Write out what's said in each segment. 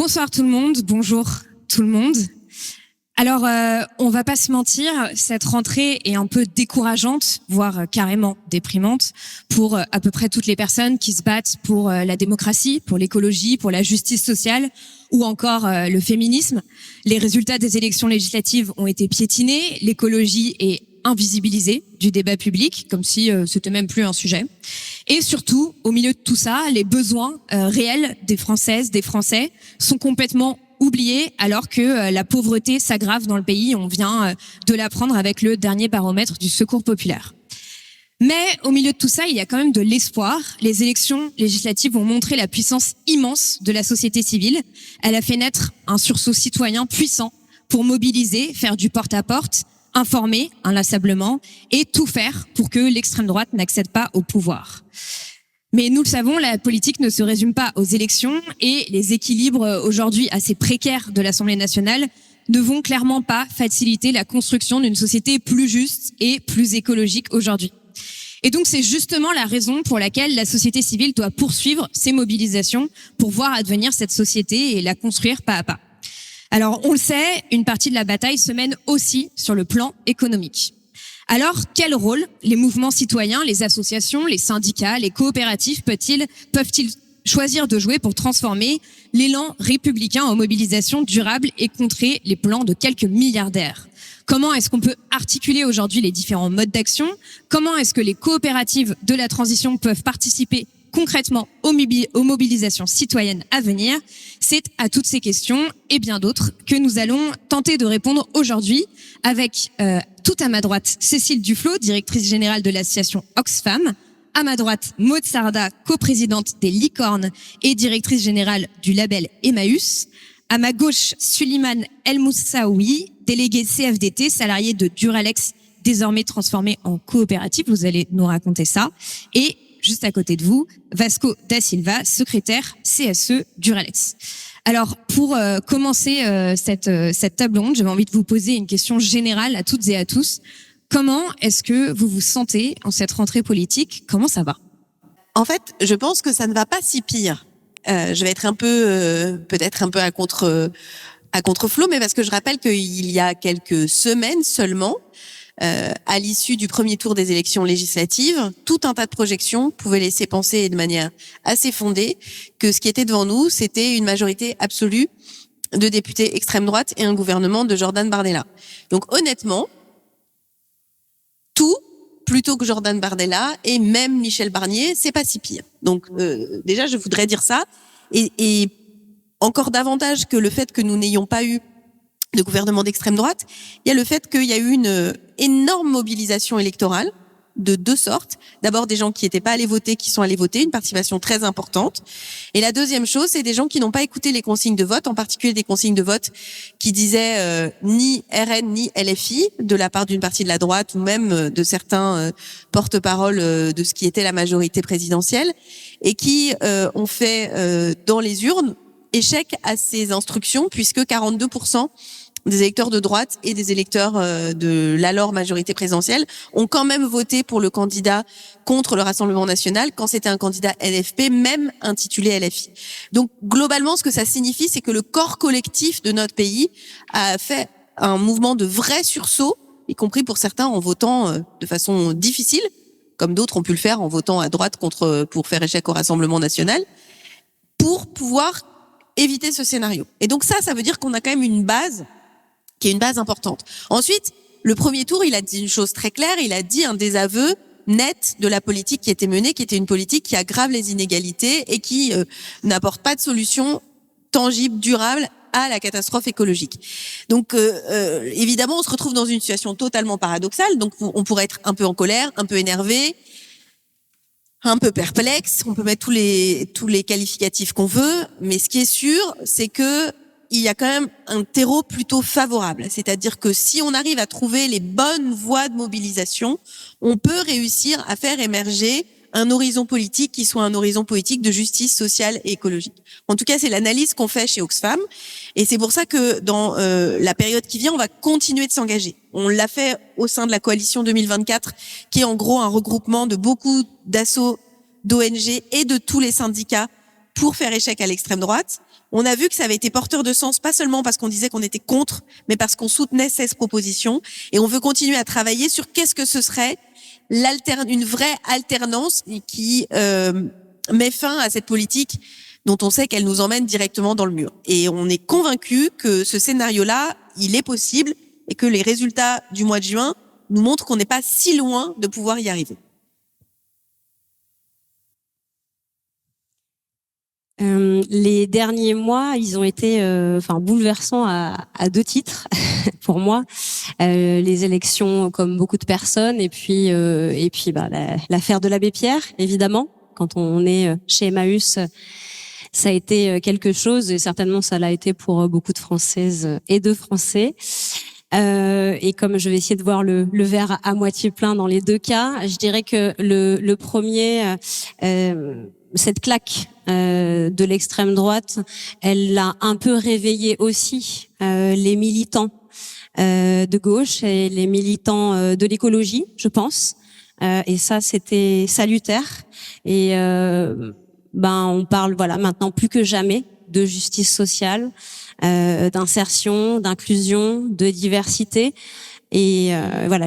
Bonsoir tout le monde, bonjour tout le monde. Alors, on va pas se mentir, cette rentrée est un peu décourageante, voire carrément déprimante, pour à peu près toutes les personnes qui se battent pour la démocratie, pour l'écologie, pour la justice sociale ou encore le féminisme. Les résultats des élections législatives ont été piétinés, l'écologie est invisibilisée du débat public, comme si c'était même plus un sujet. Et surtout, au milieu de tout ça, les besoins réels des Françaises, des Français sont complètement oubliés alors que la pauvreté s'aggrave dans le pays. On vient de l'apprendre avec le dernier baromètre du Secours populaire. Mais au milieu de tout ça, il y a quand même de l'espoir. Les élections législatives ont montré la puissance immense de la société civile. Elle a fait naître un sursaut citoyen puissant pour mobiliser, faire du porte-à-porte, informer inlassablement et tout faire pour que l'extrême droite n'accède pas au pouvoir. Mais nous le savons, la politique ne se résume pas aux élections et les équilibres aujourd'hui assez précaires de l'Assemblée nationale ne vont clairement pas faciliter la construction d'une société plus juste et plus écologique aujourd'hui. Et donc c'est justement la raison pour laquelle la société civile doit poursuivre ses mobilisations pour voir advenir cette société et la construire pas à pas. Alors on le sait, une partie de la bataille se mène aussi sur le plan économique. Alors, quel rôle les mouvements citoyens, les associations, les syndicats, les coopératives peuvent-ils choisir de jouer pour transformer l'élan républicain en mobilisation durable et contrer les plans de quelques milliardaires ? Comment est-ce qu'on peut articuler aujourd'hui les différents modes d'action ? Comment est-ce que les coopératives de la transition peuvent participer concrètement aux mobilisations citoyennes à venir? C'est à toutes ces questions et bien d'autres que nous allons tenter de répondre aujourd'hui avec tout à ma droite Cécile Duflot, directrice générale de l'association Oxfam, à ma droite Maud Sarda, coprésidente des Licornes et directrice générale du label Emmaüs, à ma gauche Suliman El Moussaoui, délégué CFDT, salarié de Duralex, désormais transformé en coopérative, vous allez nous raconter ça, et juste à côté de vous, Vasco da Silva, secrétaire CSE Duralex. Alors, pour commencer cette table ronde, j'avais envie de vous poser une question générale à toutes et à tous. Comment est-ce que vous vous sentez en cette rentrée politique ? Comment ça va ? En fait, je pense que ça ne va pas si pire. Je vais être un peu, peut-être un peu à contre-flot, mais parce que je rappelle qu'il y a quelques semaines seulement, à l'issue du premier tour des élections législatives, tout un tas de projections pouvaient laisser penser de manière assez fondée que ce qui était devant nous, c'était une majorité absolue de députés extrême droite et un gouvernement de Jordan Bardella. Donc honnêtement, tout plutôt que Jordan Bardella et même Michel Barnier, c'est pas si pire. Donc déjà, je voudrais dire ça et encore davantage que le fait que nous n'ayons pas eu de gouvernement d'extrême droite, il y a le fait qu'il y a eu une énorme mobilisation électorale de deux sortes. D'abord, des gens qui n'étaient pas allés voter, qui sont allés voter, une participation très importante. Et la deuxième chose, c'est des gens qui n'ont pas écouté les consignes de vote, en particulier des consignes de vote qui disaient ni RN ni LFI, de la part d'une partie de la droite ou même de certains porte-parole de ce qui était la majorité présidentielle, et qui ont fait dans les urnes échec à ces instructions, puisque 42% des électeurs de droite et des électeurs de l'alors majorité présidentielle ont quand même voté pour le candidat contre le Rassemblement national quand c'était un candidat LFP, même intitulé LFI. Donc globalement, ce que ça signifie, c'est que le corps collectif de notre pays a fait un mouvement de vrai sursaut, y compris pour certains en votant de façon difficile, comme d'autres ont pu le faire en votant à droite pour faire échec au Rassemblement national, pour pouvoir éviter ce scénario. Et donc ça veut dire qu'on a quand même une base qui est une base importante. Ensuite, le premier tour, il a dit une chose très claire, il a dit un désaveu net de la politique qui était menée, qui était une politique qui aggrave les inégalités et qui n'apporte pas de solution tangible, durable à la catastrophe écologique. Donc évidemment, on se retrouve dans une situation totalement paradoxale, donc on pourrait être un peu en colère, un peu énervé, un peu perplexe, on peut mettre tous les qualificatifs qu'on veut, mais ce qui est sûr, c'est que il y a quand même un terreau plutôt favorable. C'est-à-dire que si on arrive à trouver les bonnes voies de mobilisation, on peut réussir à faire émerger un horizon politique qui soit un horizon politique de justice sociale et écologique. En tout cas, c'est l'analyse qu'on fait chez Oxfam. Et c'est pour ça que dans la période qui vient, on va continuer de s'engager. On l'a fait au sein de la coalition 2024, qui est en gros un regroupement de beaucoup d'assauts, d'ONG et de tous les syndicats pour faire échec à l'extrême droite. on a vu que ça avait été porteur de sens, pas seulement parce qu'on disait qu'on était contre, mais parce qu'on soutenait 16 propositions. Et on veut continuer à travailler sur qu'est-ce que ce serait une vraie alternance qui met fin à cette politique dont on sait qu'elle nous emmène directement dans le mur. Et on est convaincu que ce scénario-là, il est possible et que les résultats du mois de juin nous montrent qu'on n'est pas si loin de pouvoir y arriver. Les derniers mois, ils ont été bouleversants à deux titres pour moi. Les élections, comme beaucoup de personnes, et puis l'affaire de l'abbé Pierre, évidemment. Quand on est chez Emmaüs, ça a été quelque chose, et certainement ça l'a été pour beaucoup de Françaises et de Français. Et comme je vais essayer de voir le verre à moitié plein dans les deux cas, je dirais que le premier, cette claque de l'extrême droite, elle a un peu réveillé aussi les militants de gauche et les militants de l'écologie, je pense. Et ça, c'était salutaire. Et on parle maintenant plus que jamais de justice sociale, d'insertion, d'inclusion, de diversité. Et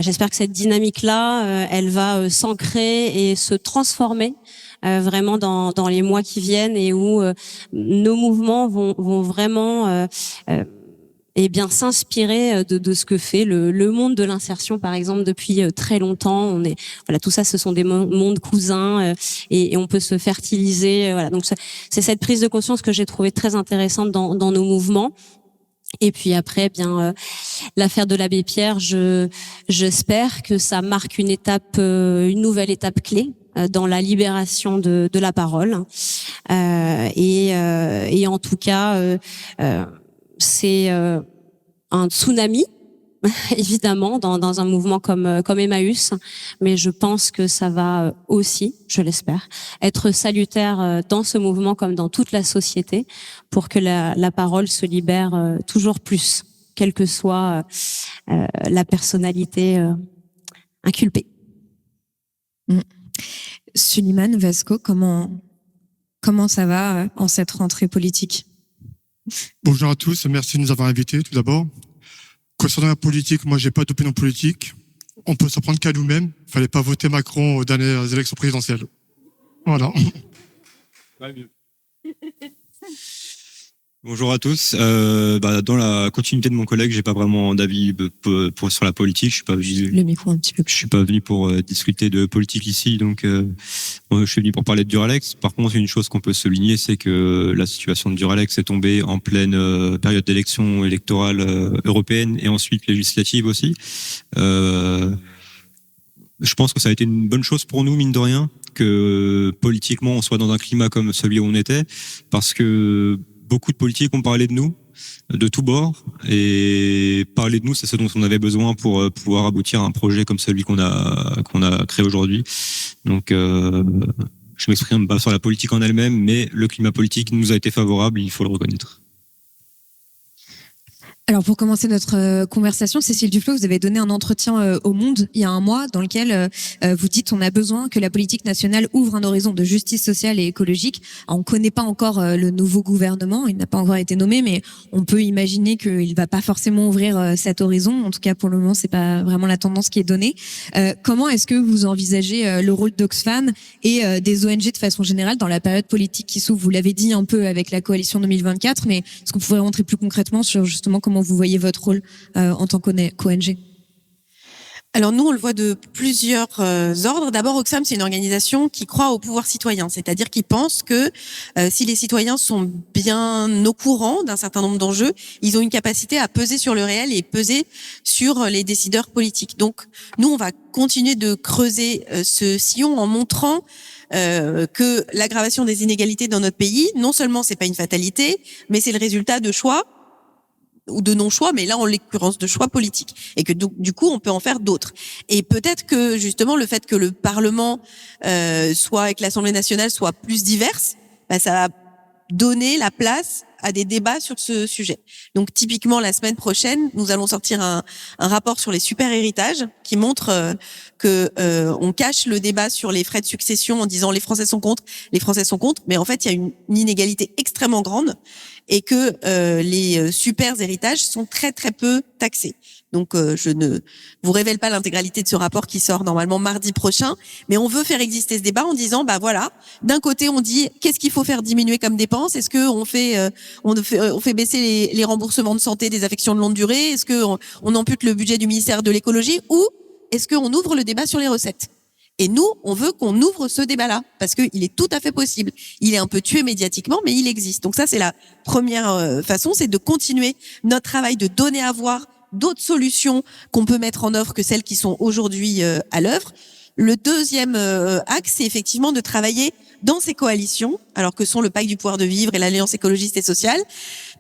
j'espère que cette dynamique-là, elle va s'ancrer et se transformer vraiment dans les mois qui viennent, et où nos mouvements vont vraiment s'inspirer de ce que fait le monde de l'insertion, par exemple, depuis très longtemps. Tout ça, ce sont des mondes cousins, et on peut se fertiliser. Donc c'est cette prise de conscience que j'ai trouvée très intéressante dans nos mouvements. Et puis après, l'affaire de l'abbé Pierre, j'espère que ça marque une nouvelle étape clé dans la libération de la parole. Et en tout cas, c'est un tsunami, évidemment, dans un mouvement comme Emmaüs, mais je pense que ça va aussi, je l'espère, être salutaire dans ce mouvement comme dans toute la société, pour que la parole se libère toujours plus, quelle que soit la personnalité inculpée. Suliman, Vasco, comment ça va en cette rentrée politique? Bonjour à tous, merci de nous avoir invités tout d'abord. Concernant la politique, moi j'ai pas d'opinion politique. On peut s'en prendre qu'à nous-mêmes. Fallait pas voter Macron aux dernières élections présidentielles. Voilà. Bonjour à tous. Dans la continuité de mon collègue, j'ai pas vraiment d'avis sur la politique. Je suis pas le micro un petit peu. Je suis pas venu pour discuter de politique ici, donc je suis venu pour parler de Duralex. Par contre, une chose qu'on peut souligner, c'est que la situation de Duralex est tombée en pleine période d'élection électorale européenne et ensuite législative aussi. Je pense que ça a été une bonne chose pour nous, mine de rien, que politiquement on soit dans un climat comme celui où on était, parce que beaucoup de politiques ont parlé de nous, de tous bords, et parler de nous, c'est ce dont on avait besoin pour pouvoir aboutir à un projet comme celui qu'on a créé aujourd'hui. Donc, je m'exprime pas sur la politique en elle-même, mais le climat politique nous a été favorable, il faut le reconnaître. Alors pour commencer notre conversation, Cécile Duflot, vous avez donné un entretien au Monde il y a un mois dans lequel vous dites on a besoin que la politique nationale ouvre un horizon de justice sociale et écologique. Alors, on ne connaît pas encore le nouveau gouvernement, il n'a pas encore été nommé, mais on peut imaginer qu'il va pas forcément ouvrir cet horizon. En tout cas pour le moment, c'est pas vraiment la tendance qui est donnée. Comment est-ce que vous envisagez le rôle d'Oxfam et des ONG de façon générale dans la période politique qui s'ouvre? Vous l'avez dit un peu avec la coalition 2024, mais est-ce qu'on pourrait rentrer plus concrètement sur justement comment vous voyez votre rôle en tant qu'ONG? Alors nous, on le voit de plusieurs ordres. D'abord, Oxfam, c'est une organisation qui croit au pouvoir citoyen, c'est-à-dire qui pense que si les citoyens sont bien au courant d'un certain nombre d'enjeux, ils ont une capacité à peser sur le réel et peser sur les décideurs politiques. Donc nous, on va continuer de creuser ce sillon en montrant que l'aggravation des inégalités dans notre pays, non seulement c'est pas une fatalité, mais c'est le résultat de choix ou de non-choix, mais là, en l'occurrence, de choix politiques. Et que du coup, on peut en faire d'autres. Et peut-être que, justement, le fait que le Parlement soit, et que l'Assemblée nationale soit plus diverse, ça va donner la place à des débats sur ce sujet. Donc, typiquement, la semaine prochaine, nous allons sortir un rapport sur les super-héritages qui montre que on cache le débat sur les frais de succession en disant les Français sont contre, mais en fait, il y a une inégalité extrêmement grande. et que les super héritages sont très très peu taxés. Donc je ne vous révèle pas l'intégralité de ce rapport qui sort normalement mardi prochain, mais on veut faire exister ce débat en disant bah voilà, d'un côté on dit qu'est-ce qu'il faut faire diminuer comme dépenses, est-ce que on fait baisser les remboursements de santé des affections de longue durée, est-ce que on ampute le budget du ministère de l'écologie, ou est-ce qu'on ouvre le débat sur les recettes? Et nous, on veut qu'on ouvre ce débat-là, parce qu'il est tout à fait possible. Il est un peu tué médiatiquement, mais il existe. Donc ça, c'est la première façon, c'est de continuer notre travail de donner à voir d'autres solutions qu'on peut mettre en œuvre que celles qui sont aujourd'hui à l'œuvre. Le deuxième axe, c'est effectivement de travailler dans ces coalitions, alors que sont le Pacte du pouvoir de vivre et l'Alliance écologiste et sociale,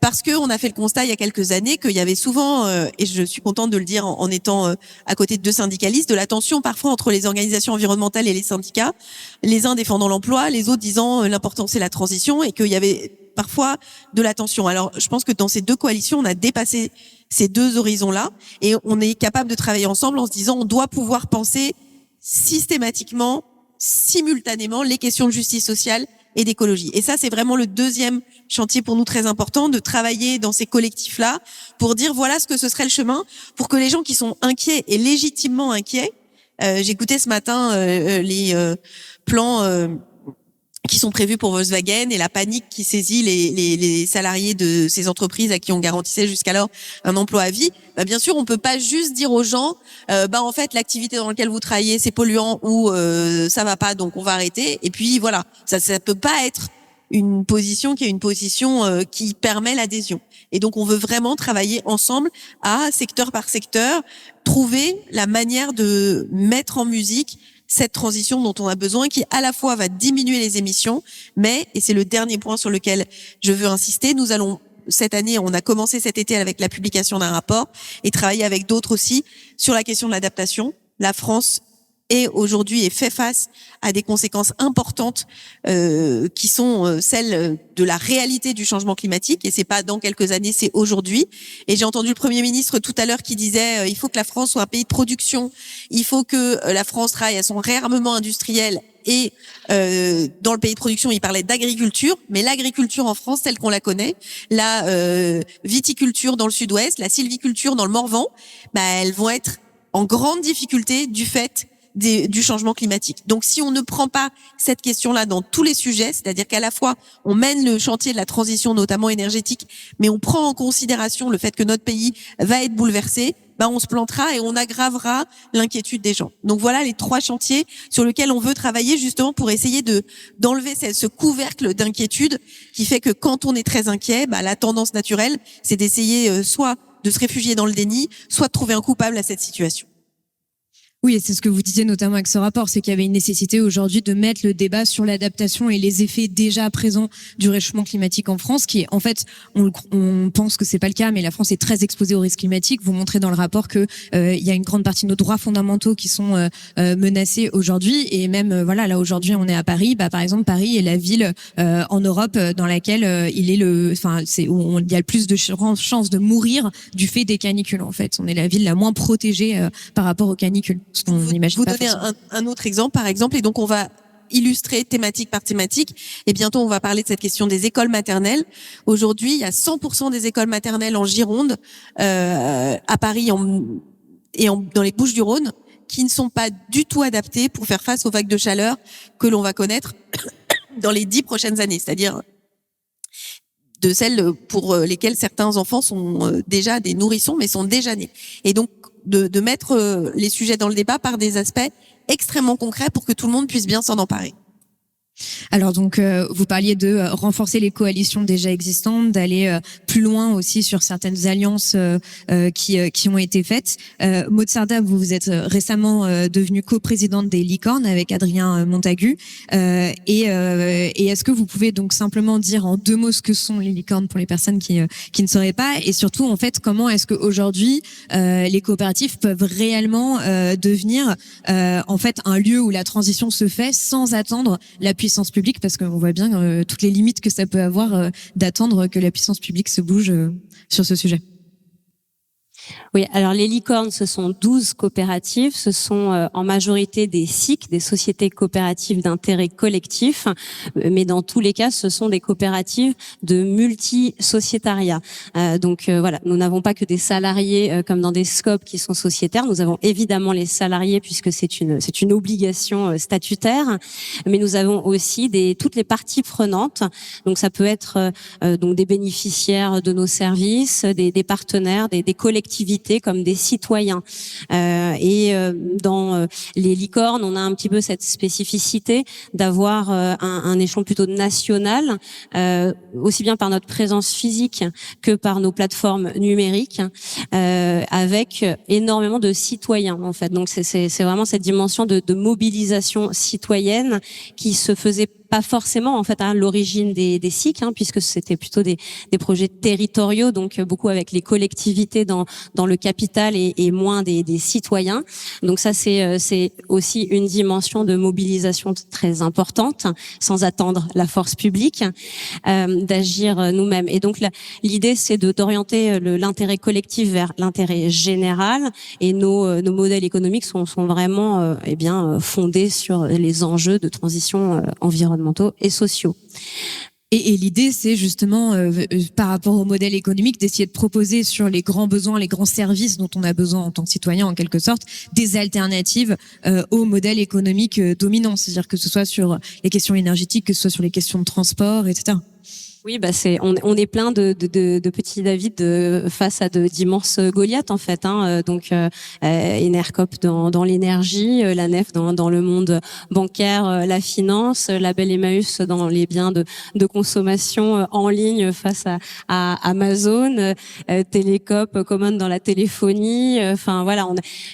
parce que on a fait le constat il y a quelques années qu'il y avait souvent, et je suis contente de le dire en étant à côté de deux syndicalistes, de la tension parfois entre les organisations environnementales et les syndicats, les uns défendant l'emploi, les autres disant l'important c'est la transition, et qu'il y avait parfois de la tension. Alors je pense que dans ces deux coalitions, on a dépassé ces deux horizons-là, et on est capable de travailler ensemble en se disant on doit pouvoir penser systématiquement, simultanément, les questions de justice sociale et d'écologie. Et ça, c'est vraiment le deuxième chantier pour nous très important, de travailler dans ces collectifs-là pour dire voilà ce que ce serait le chemin pour que les gens qui sont inquiets et légitimement inquiets, j'écoutais ce matin les plans qui sont prévus pour Volkswagen et la panique qui saisit les salariés de ces entreprises à qui on garantissait jusqu'alors un emploi à vie. Bah, bien sûr, on peut pas juste dire aux gens, en fait, l'activité dans laquelle vous travaillez, c'est polluant ou ça va pas, donc on va arrêter. Et puis voilà, ça peut pas être une position qui permet l'adhésion. Et donc on veut vraiment travailler ensemble à secteur par secteur, trouver la manière de mettre en musique cette transition dont on a besoin, qui à la fois va diminuer les émissions, mais, et c'est le dernier point sur lequel je veux insister, nous allons, cette année, on a commencé cet été avec la publication d'un rapport et travailler avec d'autres aussi sur la question de l'adaptation. La France est aujourd'hui et fait face à des conséquences importantes qui sont celles de la réalité du changement climatique, et c'est pas dans quelques années, c'est aujourd'hui. Et j'ai entendu le Premier ministre tout à l'heure qui disait il faut que la France soit un pays de production, il faut que la France travaille à son réarmement industriel. Et dans le pays de production, il parlait d'agriculture, mais l'agriculture en France, telle qu'on la connaît, la viticulture dans le sud-ouest, la sylviculture dans le Morvan, elles vont être en grande difficulté du fait du changement climatique. Donc si on ne prend pas cette question-là dans tous les sujets, c'est-à-dire qu'à la fois on mène le chantier de la transition, notamment énergétique, mais on prend en considération le fait que notre pays va être bouleversé, on se plantera et on aggravera l'inquiétude des gens. Donc voilà les trois chantiers sur lesquels on veut travailler justement pour essayer d'enlever ce couvercle d'inquiétude qui fait que quand on est très inquiet, la tendance naturelle, c'est d'essayer soit de se réfugier dans le déni, soit de trouver un coupable à cette situation. Oui, et c'est ce que vous disiez notamment avec ce rapport, c'est qu'il y avait une nécessité aujourd'hui de mettre le débat sur l'adaptation et les effets déjà présents du réchauffement climatique en France, qui est, en fait, on pense que c'est pas le cas, mais la France est très exposée au risque climatique. Vous montrez dans le rapport que il y a une grande partie de nos droits fondamentaux qui sont menacés aujourd'hui, et même là aujourd'hui on est à Paris. Par exemple, Paris est la ville en Europe dans laquelle il y a le plus de chances de mourir du fait des canicules. En fait, on est la ville la moins protégée par rapport aux canicules. Vous donnez un autre exemple, par exemple, et donc on va illustrer thématique par thématique, et bientôt on va parler de cette question des écoles maternelles. Aujourd'hui, il y a 100% des écoles maternelles en Gironde, à Paris dans les Bouches-du-Rhône, qui ne sont pas du tout adaptées pour faire face aux vagues de chaleur que l'on va connaître dans les 10 prochaines années, c'est-à-dire de celles pour lesquelles certains enfants sont déjà des nourrissons, mais sont déjà nés. Et donc, de mettre les sujets dans le débat par des aspects extrêmement concrets pour que tout le monde puisse bien s'en emparer. Alors donc, vous parliez de renforcer les coalitions déjà existantes, d'aller plus loin aussi sur certaines alliances qui ont été faites. Maud Sardab, vous êtes récemment devenue coprésidente des Licornes avec Adrien Montagu. Et est-ce que vous pouvez donc simplement dire en 2 mots ce que sont les Licornes pour les personnes qui ne sauraient pas, et surtout en fait comment est-ce qu'aujourd'hui les coopératives peuvent réellement devenir en fait un lieu où la transition se fait sans attendre la puissance publique, parce qu'on voit bien toutes les limites que ça peut avoir d'attendre que la puissance publique se bouge sur ce sujet. Oui, alors les licornes, ce sont 12 coopératives. Ce sont en majorité des SIC, des sociétés coopératives d'intérêt collectif. Mais dans tous les cas, ce sont des coopératives de multi-sociétariat. Donc voilà, nous n'avons pas que des salariés comme dans des SCOP qui sont sociétaires. Nous avons évidemment les salariés puisque c'est une obligation statutaire. Mais nous avons aussi toutes les parties prenantes. Donc ça peut être donc des bénéficiaires de nos services, des partenaires, des collectivités comme des citoyens. Dans les licornes, on a un petit peu cette spécificité d'avoir un échelon plutôt national, aussi bien par notre présence physique que par nos plateformes numériques, avec énormément de citoyens en fait. Donc c'est vraiment cette dimension de mobilisation citoyenne qui se faisait pas forcément en fait à l'origine des SIC, puisque c'était plutôt des projets territoriaux, donc beaucoup avec les collectivités dans le capital et moins des citoyens. Donc ça c'est aussi une dimension de mobilisation très importante, sans attendre la force publique, d'agir nous-mêmes. Et donc l'idée c'est d'orienter l'intérêt collectif vers l'intérêt général, et nos modèles économiques sont vraiment fondés sur les enjeux de transition environnementaux et sociaux. Et l'idée, c'est justement, par rapport au modèle économique, d'essayer de proposer sur les grands besoins, les grands services dont on a besoin en tant que citoyen, en quelque sorte, des alternatives au modèle économique dominant. C'est-à-dire que ce soit sur les questions énergétiques, que ce soit sur les questions de transport, etc. Oui, on est plein de petits David face à d'immenses Goliaths en fait. Donc Enercop dans l'énergie, la Nef dans le monde bancaire, la finance, Label Emmaüs dans les biens de consommation en ligne face à Amazon, Télécop, Common dans la téléphonie. Enfin voilà,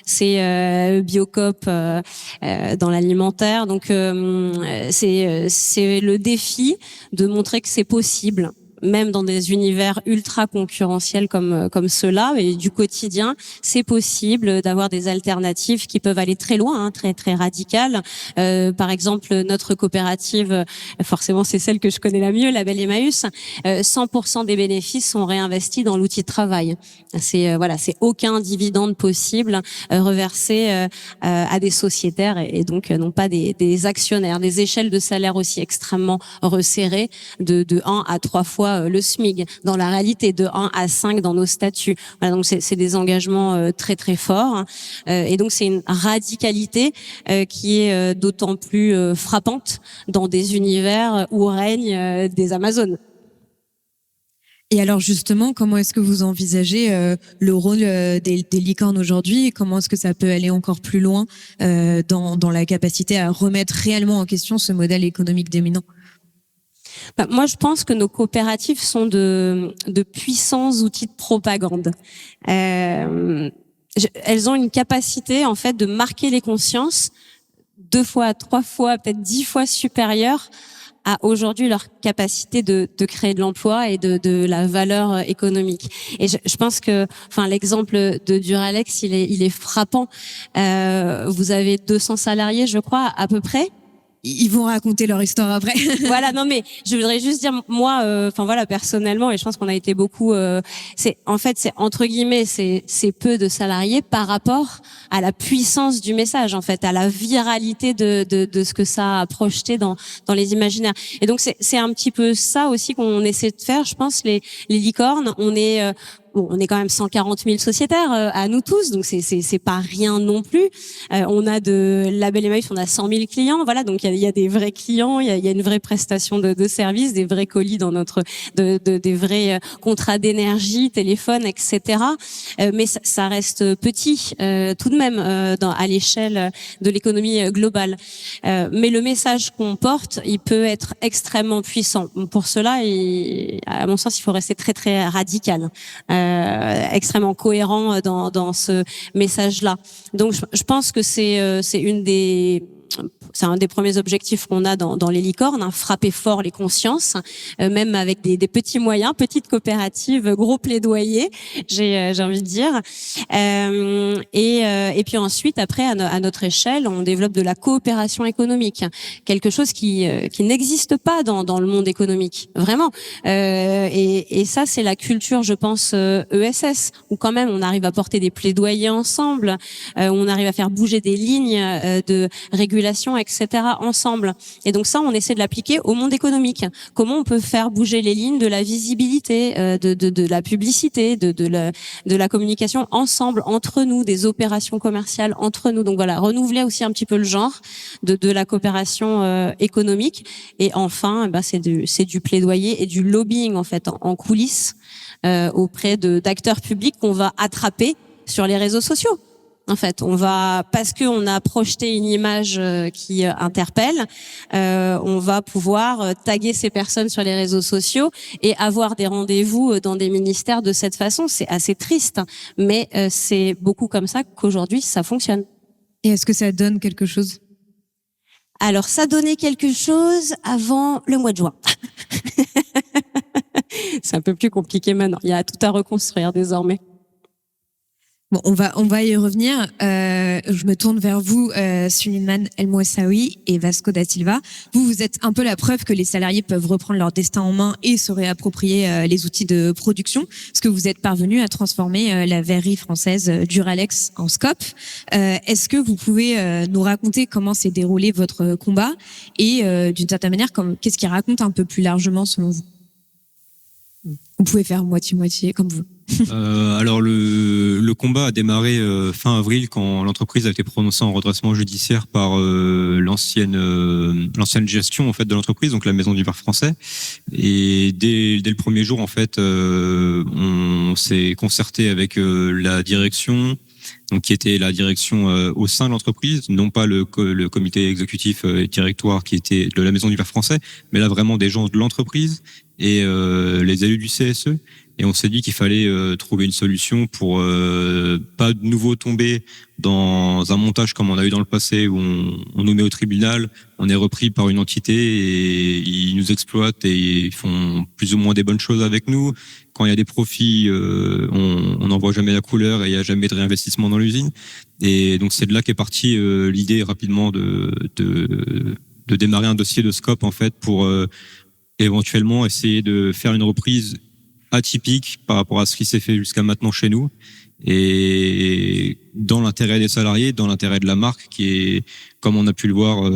c'est Biocop dans l'alimentaire. Donc c'est le défi de montrer que c'est possible, même dans des univers ultra concurrentiels comme ceux-là, et du quotidien, c'est possible d'avoir des alternatives qui peuvent aller très loin, très très radicales. Par exemple, notre coopérative, forcément c'est celle que je connais la mieux, Label Emmaüs, 100% des bénéfices sont réinvestis dans l'outil de travail. C'est aucun dividende possible reversé à des sociétaires et donc non pas des actionnaires. Des échelles de salaire aussi extrêmement resserrées, de 1 à 3 fois le SMIC dans la réalité, de 1 à 5 dans nos statuts. Voilà, donc c'est des engagements très très forts, et donc c'est une radicalité qui est d'autant plus frappante dans des univers où règnent des Amazones. Et alors justement, comment est-ce que vous envisagez le rôle des licornes aujourd'hui, et comment est-ce que ça peut aller encore plus loin dans la capacité à remettre réellement en question ce modèle économique dominant? Moi, je pense que nos coopératives sont de puissants outils de propagande. Elles ont une capacité, en fait, de marquer les consciences 2 fois, 3 fois, peut-être 10 fois supérieure à aujourd'hui leur capacité de créer de l'emploi et de la valeur économique. Et je pense que, l'exemple de Duralex, il est frappant. Vous avez 200 salariés, je crois, à peu près. Ils vont raconter leur histoire après. Voilà, non mais je voudrais juste dire, moi, personnellement, et je pense qu'on a été beaucoup, c'est entre guillemets, c'est peu de salariés par rapport à la puissance du message, en fait, à la viralité de ce que ça a projeté dans les imaginaires. Et donc c'est un petit peu ça aussi qu'on essaie de faire, je pense, les licornes. On est quand même 140 000 sociétaires à nous tous, donc c'est pas rien non plus. On a de Label Emmaüs, on a 100 000 clients, voilà, donc il y a des vrais clients, il y a une vraie prestation de services, des vrais colis dans des vrais contrats d'énergie, téléphone, etc. Mais ça reste petit tout de même à l'échelle de l'économie globale. Mais le message qu'on porte, il peut être extrêmement puissant. Pour cela, à mon sens, il faut rester très très radical. Extrêmement cohérent dans ce message-là. Donc je pense que c'est une des c'est un des premiers objectifs qu'on a dans les licornes, hein, frapper fort les consciences, même avec des petits moyens, petites coopératives, gros plaidoyer, j'ai envie de dire. Et puis ensuite, après, à notre échelle, on développe de la coopération économique, quelque chose qui n'existe pas dans le monde économique, vraiment. Et ça, c'est la culture, je pense, ESS, où quand même on arrive à porter des plaidoyers ensemble, où on arrive à faire bouger des lignes de régulation, etc. ensemble. Et donc ça, on essaie de l'appliquer au monde économique. Comment on peut faire bouger les lignes de la visibilité, de la publicité, de la communication ensemble, entre nous, des opérations commerciales entre nous. Donc voilà, renouveler aussi un petit peu le genre de la coopération économique. Et enfin, c'est du plaidoyer et du lobbying en fait en coulisses auprès d'acteurs publics qu'on va attraper sur les réseaux sociaux. En fait, parce qu'on a projeté une image qui interpelle, on va pouvoir taguer ces personnes sur les réseaux sociaux et avoir des rendez-vous dans des ministères de cette façon. C'est assez triste, mais c'est beaucoup comme ça qu'aujourd'hui ça fonctionne. Et est-ce que ça donne quelque chose? Alors, ça donnait quelque chose avant le mois de juin. C'est un peu plus compliqué maintenant. Il y a tout à reconstruire désormais. Bon, on va y revenir. Je me tourne vers vous, Suleiman El Moussaoui et Vasco da Silva. Vous êtes un peu la preuve que les salariés peuvent reprendre leur destin en main et se réapproprier les outils de production, parce que vous êtes parvenu à transformer la verrerie française Duralex en Scope. Est-ce que vous pouvez nous raconter comment s'est déroulé votre combat et d'une certaine manière, qu'est-ce qu'il raconte un peu plus largement selon vous? Vous pouvez faire moitié-moitié comme vous. Alors le combat a démarré fin avril quand l'entreprise a été prononcée en redressement judiciaire par l'ancienne gestion en fait de l'entreprise, donc la Maison du Vin français. Et dès le premier jour en fait, on s'est concerté avec la direction, donc qui était la direction au sein de l'entreprise, non pas le comité exécutif et directoire qui était de la Maison du Vin français, mais là vraiment des gens de l'entreprise et les élus du CSE. Et on s'est dit qu'il fallait trouver une solution pour pas de nouveau tomber dans un montage comme on a eu dans le passé où on nous met au tribunal, on est repris par une entité et ils nous exploitent et ils font plus ou moins des bonnes choses avec nous. Quand il y a des profits, on n'en voit jamais la couleur et il n'y a jamais de réinvestissement dans l'usine. Et donc c'est de là qu'est partie l'idée rapidement de démarrer un dossier de Scope en fait pour éventuellement essayer de faire une reprise atypique par rapport à ce qui s'est fait jusqu'à maintenant chez nous et dans l'intérêt des salariés, dans l'intérêt de la marque qui est, comme on a pu le voir,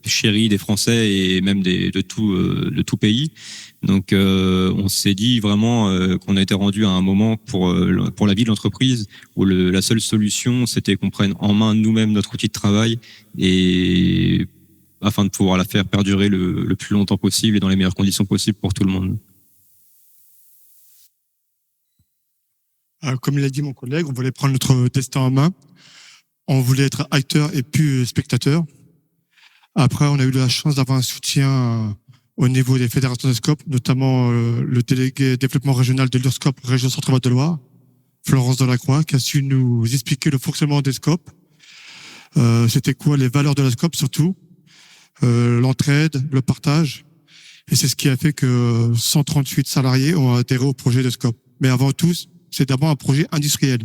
chérie des Français et même de tout pays. Donc on s'est dit vraiment qu'on a été rendu à un moment pour la vie de l'entreprise où la seule solution c'était qu'on prenne en main nous-mêmes notre outil de travail et afin de pouvoir la faire perdurer le plus longtemps possible et dans les meilleures conditions possibles pour tout le monde. Comme l'a dit mon collègue, on voulait prendre notre destin en main. On voulait être acteur et plus spectateur. Après, on a eu la chance d'avoir un soutien au niveau des fédérations de Scope, notamment le délégué développement régional de l'URSCOP, région Centre-Val de Loire, Florence Delacroix, qui a su nous expliquer le fonctionnement des Scope. C'était quoi les valeurs de la Scope surtout, l'entraide, le partage. Et c'est ce qui a fait que 138 salariés ont adhéré au projet de Scope. Mais avant tout, c'est d'abord un projet industriel.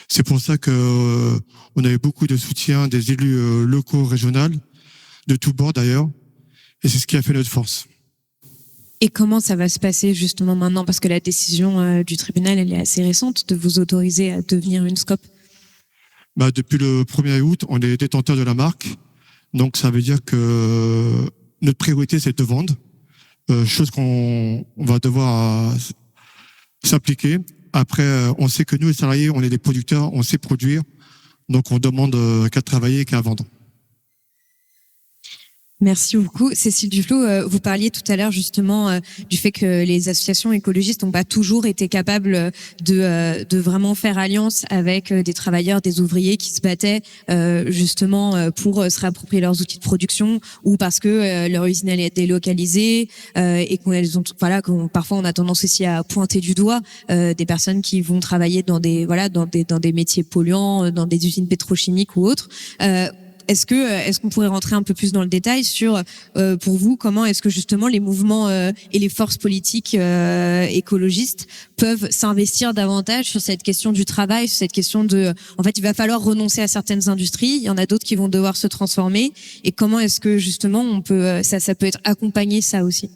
C'est pour ça que on a eu beaucoup de soutien des élus locaux, régionaux, de tous bords d'ailleurs, et c'est ce qui a fait notre force. Et comment ça va se passer justement maintenant, parce que la décision du tribunal elle est assez récente de vous autoriser à devenir une Scope. Depuis le 1er août, on est détenteur de la marque, donc ça veut dire que notre priorité c'est de vendre, chose qu'on va devoir s'appliquer. Après, on sait que nous, les salariés, on est des producteurs, on sait produire, donc on demande qu'à travailler et qu'à vendre. Merci beaucoup. Cécile Duflot, vous parliez tout à l'heure justement du fait que les associations écologistes n'ont pas toujours été capables de vraiment faire alliance avec des travailleurs, des ouvriers qui se battaient justement pour se réapproprier leurs outils de production ou parce que leur usine elle est délocalisée et parfois on a tendance aussi à pointer du doigt des personnes qui vont travailler dans des métiers polluants, dans des usines pétrochimiques ou autres. est-ce qu'on pourrait rentrer un peu plus dans le détail sur, pour vous, comment est-ce que justement les mouvements et les forces politiques écologistes peuvent s'investir davantage sur cette question du travail, sur cette question de, en fait, il va falloir renoncer à certaines industries, il y en a d'autres qui vont devoir se transformer, et comment est-ce que justement on peut, ça peut être accompagné ça aussi?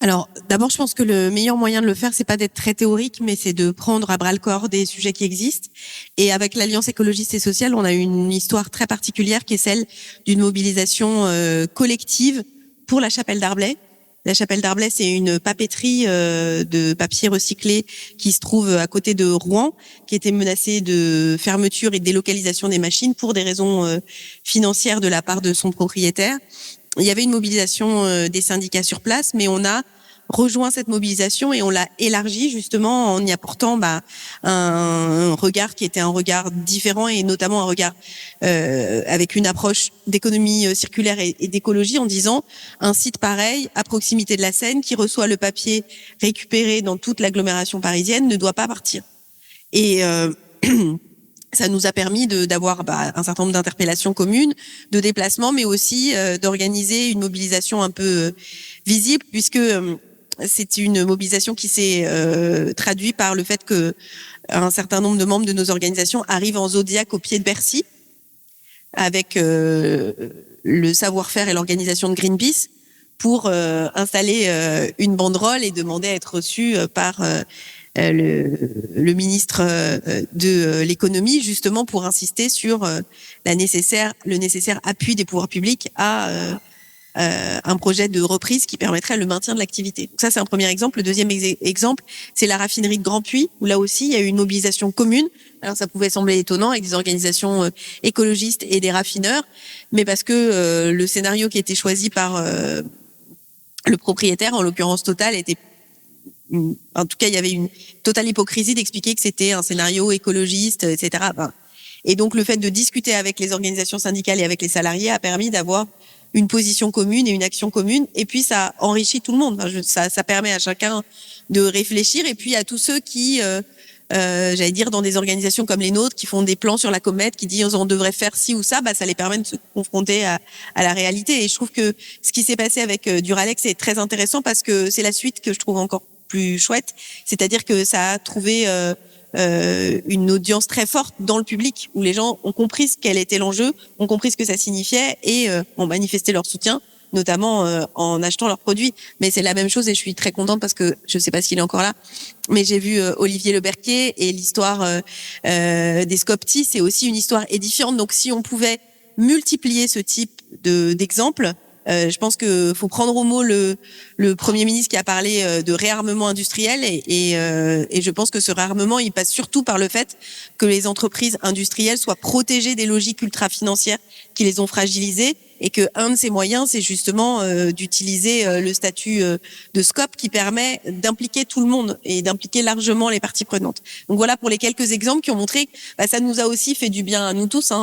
Alors, d'abord, je pense que le meilleur moyen de le faire, c'est pas d'être très théorique, mais c'est de prendre à bras le corps des sujets qui existent. Et avec l'Alliance écologiste et sociale, on a une histoire très particulière qui est celle d'une mobilisation collective pour la Chapelle d'Arblay. La Chapelle d'Arblay, c'est une papeterie de papier recyclé qui se trouve à côté de Rouen, qui était menacée de fermeture et de délocalisation des machines pour des raisons financières de la part de son propriétaire. Il y avait une mobilisation des syndicats sur place, mais on a rejoint cette mobilisation et on l'a élargie justement en y apportant un regard qui était un regard différent et notamment un regard avec une approche d'économie circulaire et d'écologie en disant un site pareil à proximité de la Seine qui reçoit le papier récupéré dans toute l'agglomération parisienne ne doit pas partir. Et ça nous a permis d'avoir un certain nombre d'interpellations communes, de déplacements, mais aussi d'organiser une mobilisation un peu visible, puisque c'est une mobilisation qui s'est traduite par le fait que un certain nombre de membres de nos organisations arrivent en zodiaque au pied de Bercy, avec le savoir-faire et l'organisation de Greenpeace, pour installer une banderole et demander à être reçus par le ministre de l'économie, justement pour insister sur le nécessaire appui des pouvoirs publics à un projet de reprise qui permettrait le maintien de l'activité. Donc ça, c'est un premier exemple. Le deuxième exemple, c'est la raffinerie de Grand Puy, où là aussi, il y a eu une mobilisation commune. Alors ça pouvait sembler étonnant avec des organisations écologistes et des raffineurs, mais parce que le scénario qui a été choisi par le propriétaire, en l'occurrence Total, était en tout cas, il y avait une totale hypocrisie d'expliquer que c'était un scénario écologiste, etc. Et donc, le fait de discuter avec les organisations syndicales et avec les salariés a permis d'avoir une position commune et une action commune. Et puis, ça enrichit tout le monde. Ça permet à chacun de réfléchir. Et puis, à tous ceux qui, j'allais dire, dans des organisations comme les nôtres, qui font des plans sur la comète, qui disent on devrait faire ci ou ça, ça les permet de se confronter à la réalité. Et je trouve que ce qui s'est passé avec Duralex est très intéressant parce que c'est la suite que je trouve encore plus chouette, c'est-à-dire que ça a trouvé une audience très forte dans le public, où les gens ont compris quel était l'enjeu, ont compris ce que ça signifiait et ont manifesté leur soutien, notamment en achetant leurs produits. Mais c'est la même chose et je suis très contente parce que je ne sais pas s'il est encore là, mais j'ai vu Olivier Leberquier et l'histoire des Scopti, c'est aussi une histoire édifiante. Donc si on pouvait multiplier ce type d'exemples, je pense que faut prendre au mot le Premier ministre qui a parlé de réarmement industriel et je pense que ce réarmement il passe surtout par le fait que les entreprises industrielles soient protégées des logiques ultra-financières qui les ont fragilisées et que un de ces moyens c'est justement d'utiliser le statut de SCOP qui permet d'impliquer tout le monde et d'impliquer largement les parties prenantes. Donc voilà pour les quelques exemples qui ont montré que ça nous a aussi fait du bien à nous tous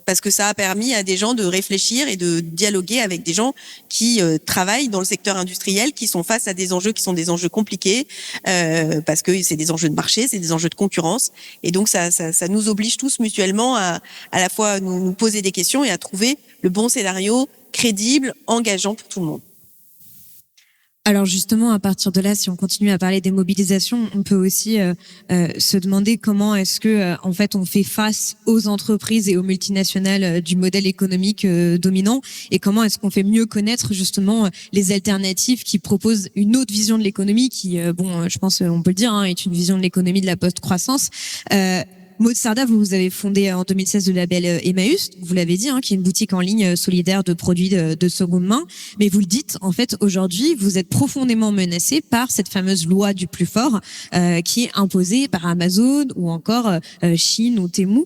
parce que ça a permis à des gens de réfléchir et de dialoguer avec des gens qui travaillent dans le secteur industriel, qui sont face à des enjeux qui sont des enjeux compliqués parce que c'est des enjeux de marché, c'est des enjeux de concurrence et donc ça nous oblige tous mutuellement à la fois nous poser des questions et à trouver le bon scénario crédible, engageant pour tout le monde. Alors justement, à partir de là, si on continue à parler des mobilisations, on peut aussi se demander comment est-ce que en fait on fait face aux entreprises et aux multinationales du modèle économique dominant et comment est-ce qu'on fait mieux connaître justement les alternatives qui proposent une autre vision de l'économie qui, je pense on peut le dire, est une vision de l'économie de la post-croissance. Maud Sarda, vous avez fondé en 2016 le label Emmaüs, vous l'avez dit, qui est une boutique en ligne solidaire de produits de seconde main. Mais vous le dites, en fait, aujourd'hui, vous êtes profondément menacé par cette fameuse loi du plus fort qui est imposée par Amazon ou encore Chine ou Temu.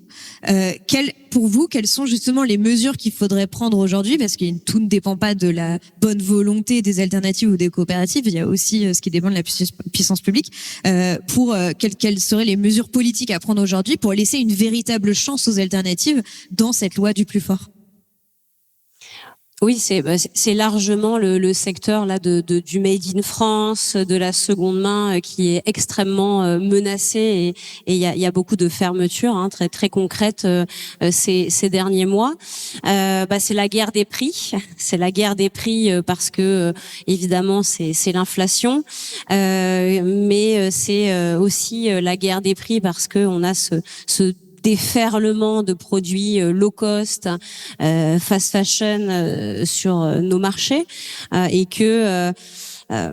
Pour vous, quelles sont justement les mesures qu'il faudrait prendre aujourd'hui? Parce que tout ne dépend pas de la bonne volonté des alternatives ou des coopératives. Il y a aussi ce qui dépend de la puissance publique. Quelles seraient les mesures politiques à prendre aujourd'hui pour laisser une véritable chance aux alternatives dans cette loi du plus fort? Oui, c'est largement le secteur là du made in France, de la seconde main qui est extrêmement menacé et il y a beaucoup de fermetures très très concrètes ces derniers mois. C'est la guerre des prix, c'est la guerre des prix parce que évidemment c'est l'inflation, mais c'est aussi la guerre des prix parce que on a ce déferlement de produits low cost, fast fashion sur nos marchés et que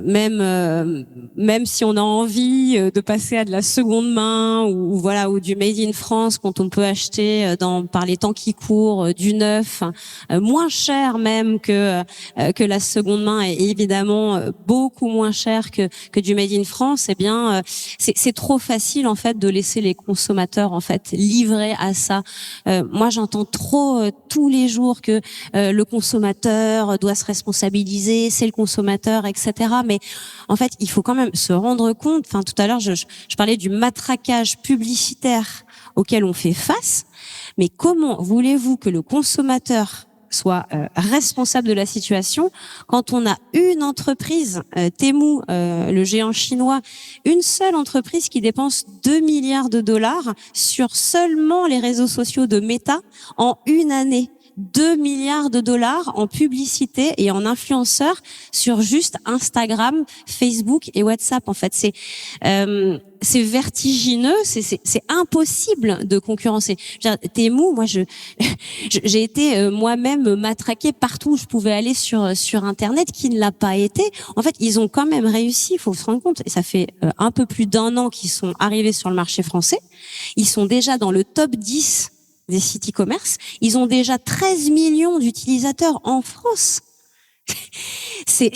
même si on a envie de passer à de la seconde main ou voilà ou du made in France quand on peut acheter par les temps qui courent du neuf moins cher même que la seconde main et évidemment beaucoup moins cher que du made in France, eh bien c'est trop facile en fait de laisser les consommateurs en fait livrés à ça. Moi j'entends trop tous les jours que le consommateur doit se responsabiliser, c'est le consommateur, etc. Mais en fait, il faut quand même se rendre compte. Enfin, tout à l'heure, je parlais du matraquage publicitaire auquel on fait face. Mais comment voulez-vous que le consommateur soit responsable de la situation quand on a une entreprise, Temu, le géant chinois, une seule entreprise qui dépense 2 milliards de dollars sur seulement les réseaux sociaux de Meta en une année. 2 milliards de dollars en publicité et en influenceurs sur juste Instagram, Facebook et WhatsApp. En fait, c'est vertigineux, c'est impossible de concurrencer. Temu, moi j'ai été moi-même matraquée partout où je pouvais aller sur internet, qui ne l'a pas été. En fait, ils ont quand même réussi, il faut se rendre compte, et ça fait un peu plus d'un an qu'ils sont arrivés sur le marché français. Ils sont déjà dans le top 10 des sites e-commerce. Ils ont déjà 13 millions d'utilisateurs en France. C'est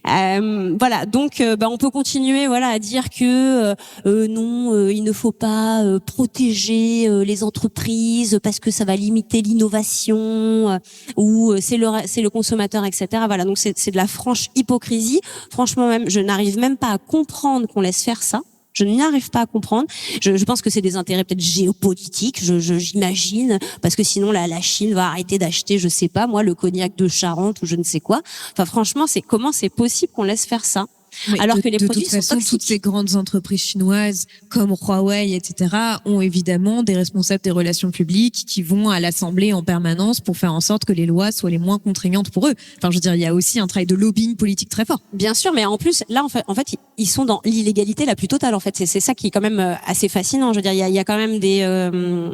voilà, donc on peut continuer à dire que non, il ne faut pas protéger les entreprises parce que ça va limiter l'innovation ou c'est le consommateur, etc. Voilà, donc c'est de la franche hypocrisie. Franchement, même je n'arrive même pas à comprendre qu'on laisse faire ça. Je n'y arrive pas à comprendre. Je pense que c'est des intérêts peut-être géopolitiques, j'imagine, parce que sinon la Chine va arrêter d'acheter, je sais pas moi, le cognac de Charente ou je ne sais quoi. Enfin franchement, comment c'est possible qu'on laisse faire ça? Mais alors que les produits de toute façon, sont toxiques. toutes ces grandes entreprises chinoises comme Huawei, etc., ont évidemment des responsables des relations publiques qui vont à l'Assemblée en permanence pour faire en sorte que les lois soient les moins contraignantes pour eux. Enfin, je veux dire, il y a aussi un travail de lobbying politique très fort. Bien sûr, mais en plus, là, en fait, ils sont dans l'illégalité la plus totale. En fait, c'est ça qui est quand même assez fascinant. Je veux dire, il y a quand même des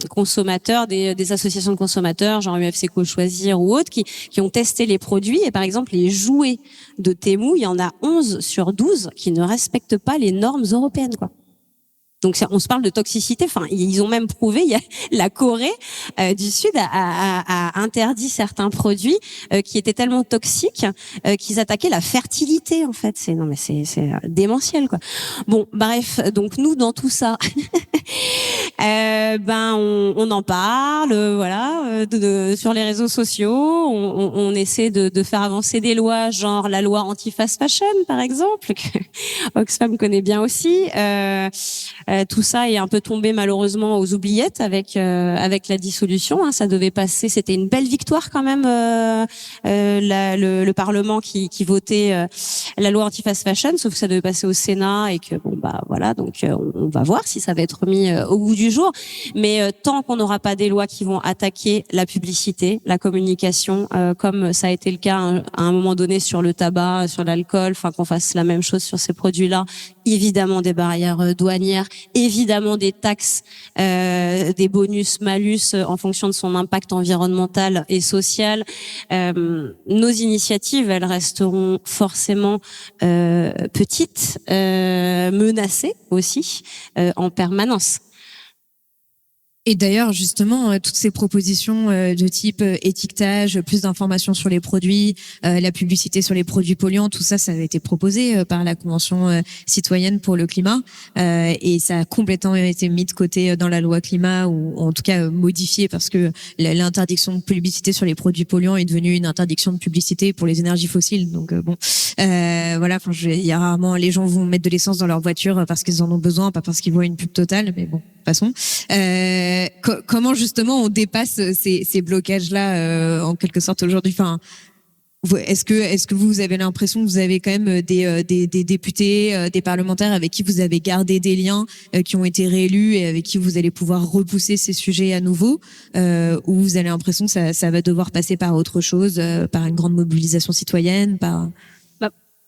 consommateurs, des associations de consommateurs, genre UFC Co Choisir ou autres, qui ont testé les produits. Et par exemple, les jouets de Temu, il y en a 11 sur 12 qui ne respectent pas les normes européennes, quoi. Donc on se parle de toxicité. Enfin, ils ont même prouvé. Il y a la Corée du Sud a interdit certains produits qui étaient tellement toxiques qu'ils attaquaient la fertilité. En fait, c'est démentiel, quoi. Bon, bref. Donc nous, dans tout ça, on en parle, voilà, sur les réseaux sociaux. On essaie de faire avancer des lois, genre la loi anti-fast fashion, par exemple, que Oxfam connaît bien aussi. Tout ça est un peu tombé malheureusement aux oubliettes avec la dissolution. Ça devait passer, c'était une belle victoire quand même. Le Parlement qui votait la loi anti-fast fashion, sauf que ça devait passer au Sénat et que voilà, donc on va voir si ça va être mis au goût du jour. Mais tant qu'on n'aura pas des lois qui vont attaquer la publicité, la communication, comme ça a été le cas à un moment donné sur le tabac, sur l'alcool, enfin qu'on fasse la même chose sur ces produits-là, évidemment des barrières douanières, évidemment des taxes, des bonus, malus en fonction de son impact environnemental et social. Nos initiatives, elles resteront forcément petites, menacées aussi en permanence. Et d'ailleurs, justement, toutes ces propositions de type étiquetage, plus d'informations sur les produits, la publicité sur les produits polluants, tout ça, ça avait été proposé par la Convention citoyenne pour le climat, et ça a complètement été mis de côté dans la loi climat, ou en tout cas modifié, parce que l'interdiction de publicité sur les produits polluants est devenue une interdiction de publicité pour les énergies fossiles. Donc voilà, il y a rarement, les gens vont mettre de l'essence dans leur voiture parce qu'ils en ont besoin, pas parce qu'ils voient une pub Totale, mais bon. façon. Comment justement on dépasse ces blocages-là en quelque sorte aujourd'hui? Enfin, est-ce que vous avez l'impression que vous avez quand même des députés, des parlementaires avec qui vous avez gardé des liens, qui ont été réélus et avec qui vous allez pouvoir repousser ces sujets à nouveau, ou vous avez l'impression que ça va devoir passer par autre chose, par une grande mobilisation citoyenne, par...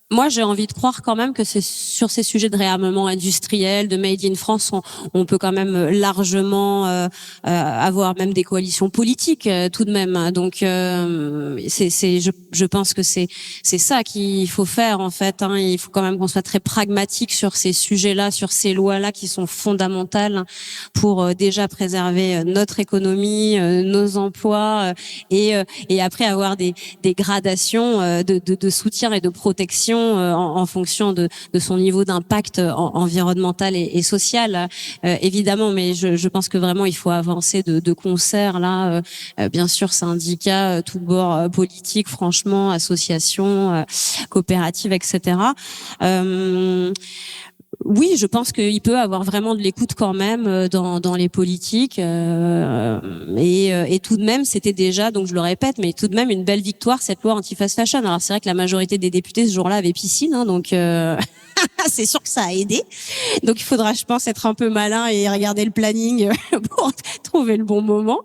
Moi, j'ai envie de croire quand même que c'est sur ces sujets de réarmement industriel, de Made in France, on peut quand même largement avoir même des coalitions politiques tout de même. Donc, je pense que c'est ça qu'il faut faire en fait. Hein. Il faut quand même qu'on soit très pragmatique sur ces sujets-là, sur ces lois-là qui sont fondamentales pour déjà préserver notre économie, nos emplois et après avoir des gradations de soutien et de protection en fonction de son niveau d'impact environnemental et social, évidemment. Mais je pense que vraiment il faut avancer de concert là. Bien sûr, syndicats, tout bord politique, franchement, associations, coopératives, etc. Oui, je pense qu'il peut avoir vraiment de l'écoute quand même dans les politiques et tout de même c'était déjà, donc je le répète, mais tout de même une belle victoire cette loi anti-fast fashion. Alors c'est vrai que la majorité des députés ce jour-là avaient piscine, hein, donc c'est sûr que ça a aidé. Donc il faudra, je pense, être un peu malin et regarder le planning pour trouver le bon moment.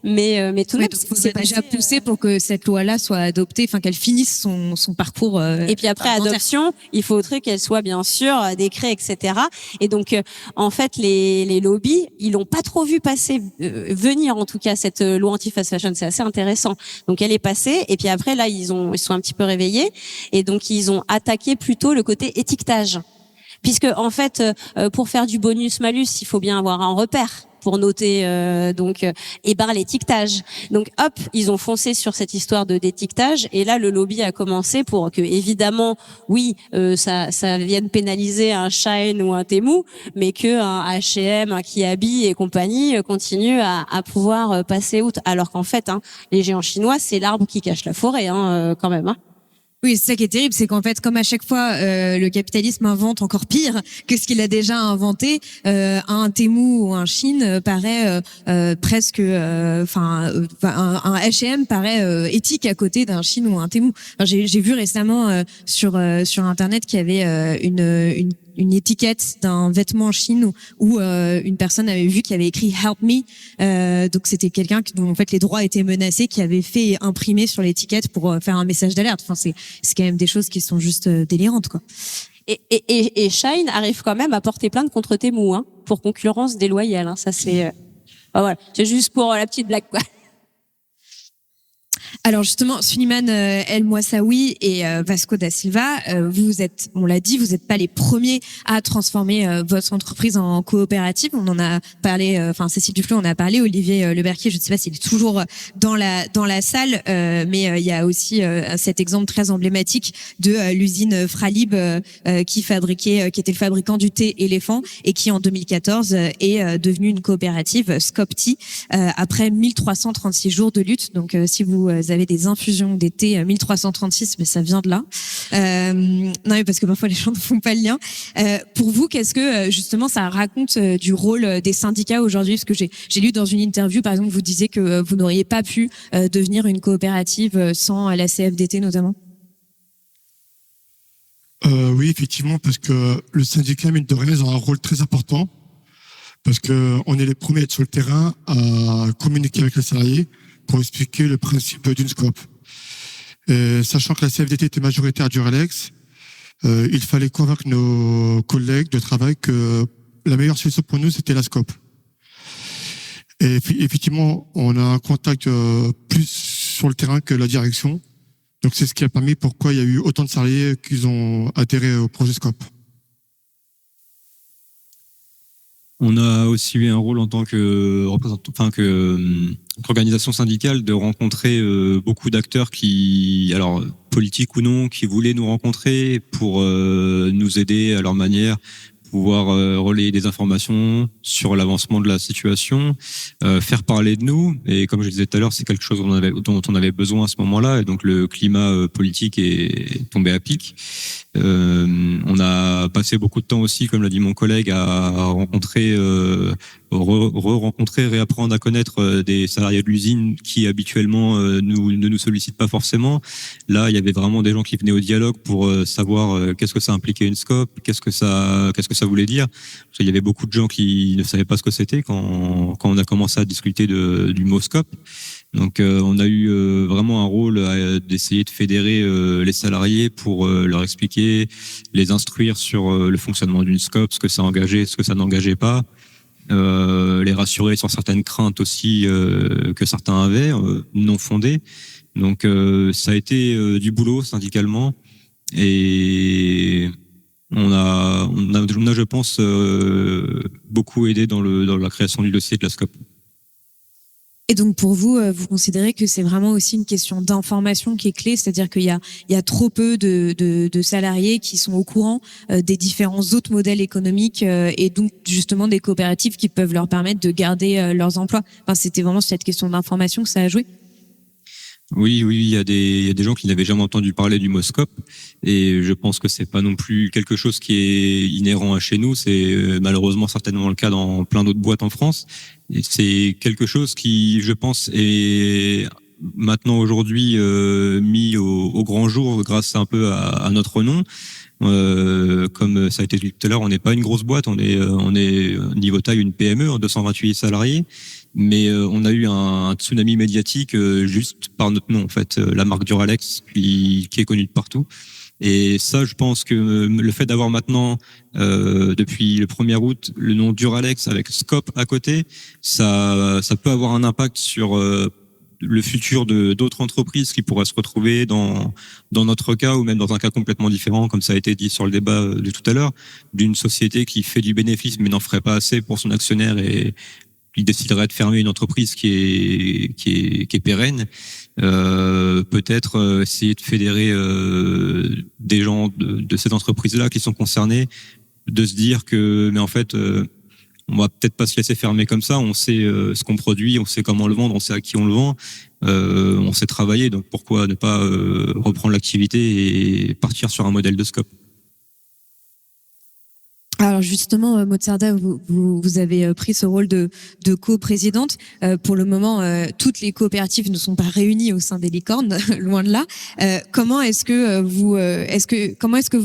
Mais tout de même, c'est déjà poussé pour que cette loi-là soit adoptée, enfin qu'elle finisse son parcours. Et puis après adoption, il faudrait qu'elle soit bien sûr décret, etc. Et donc en fait les lobbies, ils l'ont pas trop vu passer venir en tout cas cette loi anti-fast fashion. C'est assez intéressant. Donc elle est passée et puis après là ils sont un petit peu réveillés et donc ils ont attaqué plutôt le côté étiquetage. Puisque en fait, pour faire du bonus-malus, il faut bien avoir un repère pour noter l'étiquetage. Donc hop, ils ont foncé sur cette histoire d'étiquetage et là le lobby a commencé pour que évidemment oui, ça vienne pénaliser un Shein ou un Temu, mais que un H&M, un Kiabi et compagnie continue à pouvoir passer outre. Alors qu'en fait, les géants chinois, c'est l'arbre qui cache la forêt quand même. Oui, c'est ça qui est terrible, c'est qu'en fait, comme à chaque fois, le capitalisme invente encore pire que ce qu'il a déjà inventé, un Temu ou un Chine paraît presque, un H&M paraît éthique à côté d'un Chine ou un Temu. Enfin, j'ai vu récemment sur internet qu'il y avait une étiquette d'un vêtement en Chine où une personne avait vu qu'il y avait écrit Help Me. Donc c'était quelqu'un dont en fait les droits étaient menacés, qui avait fait imprimer sur l'étiquette pour faire un message d'alerte. Enfin c'est quand même des choses qui sont juste délirantes quoi. Et Shein arrive quand même à porter plainte contre Temu pour concurrence déloyale. Ça c'est voilà, c'est juste pour la petite blague quoi. Alors justement, Suleiman El Moissaoui et Vasco da Silva, vous êtes, on l'a dit, vous n'êtes pas les premiers à transformer votre entreprise en coopérative. On en a parlé, Cécile Duflot en a parlé, Olivier Leberquier, je ne sais pas s'il est toujours dans la salle, mais il y a aussi cet exemple très emblématique de l'usine Fralib qui était le fabricant du thé éléphant et qui en 2014 est devenue une coopérative Scopti après 1336 jours de lutte. Donc si vous avez des infusions, des thés 1336, mais ça vient de là. Non, mais parce que parfois les gens ne font pas le lien. Pour vous, qu'est-ce que justement ça raconte du rôle des syndicats aujourd'hui? Parce que j'ai lu dans une interview, par exemple, vous disiez que vous n'auriez pas pu devenir une coopérative sans la CFDT notamment. Oui, effectivement, parce que le syndicat, mine de rien, ils ont un rôle très important. Parce que on est les premiers à être sur le terrain, à communiquer avec les salariés pour expliquer le principe d'une scope. Et sachant que la CFDT était majoritaire du Duralex, il fallait convaincre nos collègues de travail que la meilleure solution pour nous, c'était la scope. Et effectivement, on a un contact plus sur le terrain que la direction. Donc c'est ce qui a permis pourquoi il y a eu autant de salariés qui ont adhéré au projet scope. On a aussi eu un rôle en tant que représentant, organisation syndicale, de rencontrer beaucoup d'acteurs politiques ou non, qui voulaient nous rencontrer pour nous aider à leur manière, pouvoir relayer des informations sur l'avancement de la situation, faire parler de nous. Et comme je disais tout à l'heure, c'est quelque chose dont on avait besoin à ce moment-là. Et donc le climat politique est tombé à pic. On a passé beaucoup de temps aussi, comme l'a dit mon collègue, à rencontrer, re-rencontrer, réapprendre à connaître des salariés de l'usine qui habituellement ne nous sollicitent pas forcément. Là, il y avait vraiment des gens qui venaient au dialogue pour savoir qu'est-ce que ça impliquait une scope, qu'est-ce que ça voulait dire. Parce qu'il y avait beaucoup de gens qui ne savaient pas ce que c'était quand on a commencé à discuter du mot scope. Donc on a eu vraiment un rôle d'essayer de fédérer les salariés pour leur expliquer, les instruire sur le fonctionnement d'une scope, ce que ça engageait, ce que ça n'engageait pas, les rassurer sur certaines craintes aussi que certains avaient, non fondées. Donc ça a été du boulot syndicalement et on a je pense beaucoup aidé dans la création du dossier de la scope. Et donc pour vous, vous considérez que c'est vraiment aussi une question d'information qui est clé, c'est-à-dire qu'il y a trop peu de salariés qui sont au courant des différents autres modèles économiques et donc justement des coopératives qui peuvent leur permettre de garder leurs emplois. Enfin, c'était vraiment cette question d'information que ça a joué. Oui, il y a des gens qui n'avaient jamais entendu parler du mot scope et je pense que c'est pas non plus quelque chose qui est inhérent à chez nous. C'est malheureusement certainement le cas dans plein d'autres boîtes en France. Et c'est quelque chose qui, je pense, est maintenant aujourd'hui mis au grand jour grâce un peu à notre nom. Comme ça a été dit tout à l'heure, on n'est pas une grosse boîte, on est niveau taille une PME, 228 salariés, mais on a eu un tsunami médiatique juste par notre nom en fait, la marque Duralex qui est connue de partout. Et ça, je pense que le fait d'avoir maintenant, depuis le 1er août, le nom Duralex avec Scope à côté, ça peut avoir un impact sur le futur d'autres entreprises qui pourraient se retrouver dans notre cas ou même dans un cas complètement différent, comme ça a été dit sur le débat de tout à l'heure, d'une société qui fait du bénéfice mais n'en ferait pas assez pour son actionnaire et qui déciderait de fermer une entreprise qui est pérenne. Peut-être essayer de fédérer des gens de ces entreprises-là qui sont concernés, de se dire que mais en fait on va peut-être pas se laisser fermer comme ça. On sait ce qu'on produit, on sait comment le vendre, on sait à qui on le vend, on sait travailler. Donc pourquoi ne pas reprendre l'activité et partir sur un modèle de scope? Alors justement, Maud Sarda, vous avez pris ce rôle de coprésidente. Pour le moment, toutes les coopératives ne sont pas réunies au sein des licornes, loin de là. Comment est-ce que vous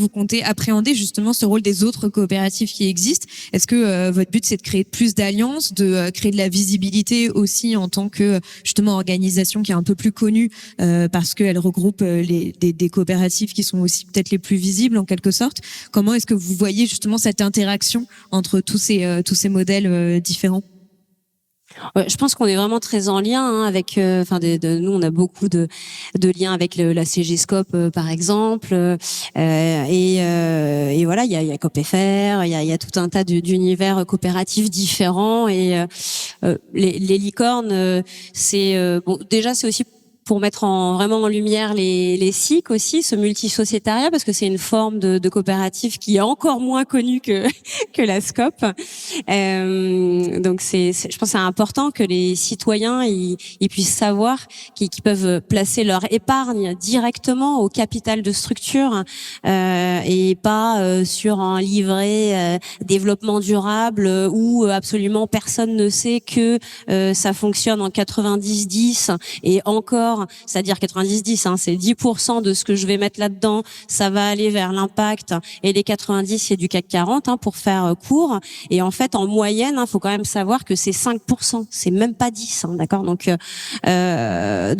comptez appréhender justement ce rôle des autres coopératives qui existent? Est-ce que votre but c'est de créer plus d'alliances, de créer de la visibilité aussi en tant que justement organisation qui est un peu plus connue parce qu'elle regroupe des coopératives qui sont aussi peut-être les plus visibles en quelque sorte? Comment est-ce que vous voyez justement cette interaction entre tous ces modèles différents? Je pense qu'on est vraiment très en lien avec. Nous, on a beaucoup de liens avec la CG Scope, par exemple, et voilà, il y a COPFR, il y a tout un tas d'univers coopératifs différents et les licornes, c'est bon. Déjà, c'est aussi pour mettre vraiment en lumière les SIC aussi, ce multisociétariat, parce que c'est une forme de coopérative qui est encore moins connue que la SCOP. Donc je pense que c'est important que les citoyens ils puissent savoir qu'ils peuvent placer leur épargne directement au capital de structure et pas sur un livret développement durable où absolument personne ne sait que ça fonctionne en 90-10 et encore, c'est-à-dire 90-10, c'est 10% de ce que je vais mettre là-dedans, ça va aller vers l'impact et les 90 c'est du CAC 40 pour faire court. Et en fait, en moyenne, faut quand même savoir que c'est 5%, c'est même pas 10, d'accord. Donc, je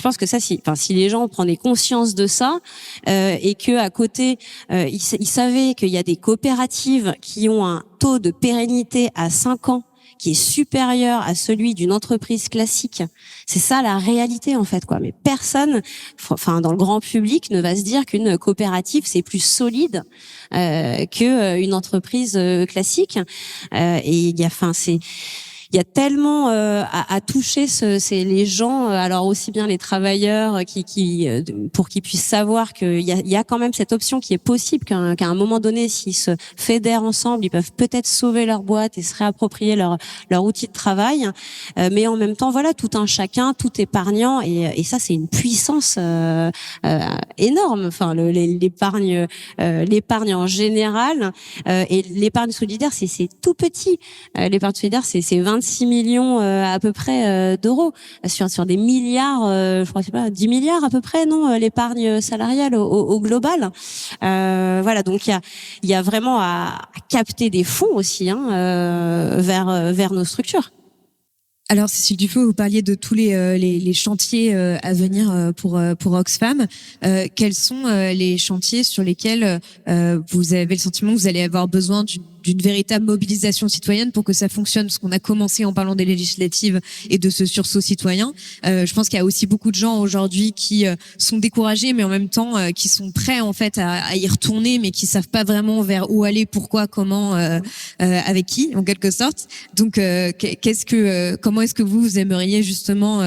pense que ça, si les gens prenaient conscience de ça et que à côté, ils savaient qu'il y a des coopératives qui ont un taux de pérennité à 5 ans qui est supérieur à celui d'une entreprise classique. C'est ça la réalité en fait, quoi. Mais personne, dans le grand public, ne va se dire qu'une coopérative c'est plus solide que une entreprise classique. Et il il y a tellement à toucher c'est les gens, alors aussi bien les travailleurs qui pour qu'ils puissent savoir qu'il y a quand même cette option qui est possible, qu'à un moment donné, s'ils se fédèrent ensemble, ils peuvent peut-être sauver leur boîte et se réapproprier leur outil de travail, mais en même temps, voilà, tout un chacun, tout épargnant, et ça, c'est une puissance énorme. Enfin, l'épargne en général, et l'épargne solidaire, c'est tout petit. L'épargne solidaire, c'est 26 millions à peu près d'euros sur des milliards, je crois, je sais pas, 10 milliards à peu près, non, l'épargne salariale au global. Voilà, donc il y a vraiment à capter des fonds aussi, vers nos structures. Alors, Cécile Dufaux, vous parliez de tous les chantiers à venir pour Oxfam. Quels sont les chantiers sur lesquels vous avez le sentiment que vous allez avoir besoin d'une véritable mobilisation citoyenne pour que ça fonctionne? Parce qu'on a commencé en parlant des législatives et de ce sursaut citoyen. Je pense qu'il y a aussi beaucoup de gens aujourd'hui qui sont découragés, mais en même temps qui sont prêts en fait à y retourner, mais qui savent pas vraiment vers où aller, pourquoi, comment, avec qui, en quelque sorte. Donc, comment est-ce que vous aimeriez justement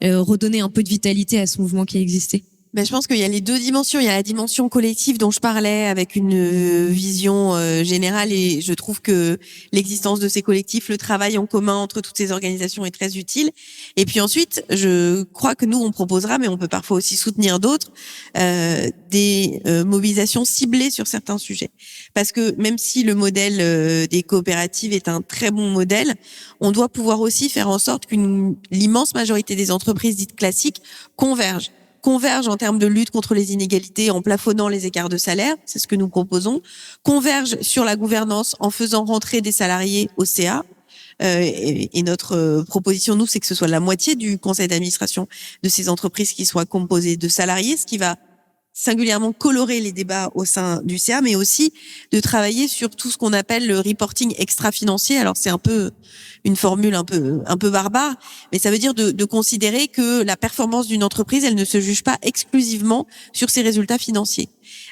redonner un peu de vitalité à ce mouvement qui a existé? Ben, je pense qu'il y a les deux dimensions. Il y a la dimension collective dont je parlais avec une vision générale, et je trouve que l'existence de ces collectifs, le travail en commun entre toutes ces organisations est très utile. Et puis ensuite, je crois que nous, on proposera, mais on peut parfois aussi soutenir d'autres, des mobilisations ciblées sur certains sujets. Parce que même si le modèle des coopératives est un très bon modèle, on doit pouvoir aussi faire en sorte l'immense majorité des entreprises dites classiques convergent en termes de lutte contre les inégalités en plafonnant les écarts de salaire, c'est ce que nous proposons, convergent sur la gouvernance en faisant rentrer des salariés au CA. Et notre proposition, nous, c'est que ce soit la moitié du conseil d'administration de ces entreprises qui soit composé de salariés, ce qui va singulièrement colorer les débats au sein du CA, mais aussi de travailler sur tout ce qu'on appelle le reporting extra-financier. Alors c'est un peu une formule un peu barbare, mais ça veut dire de considérer que la performance d'une entreprise, elle ne se juge pas exclusivement sur ses résultats financiers,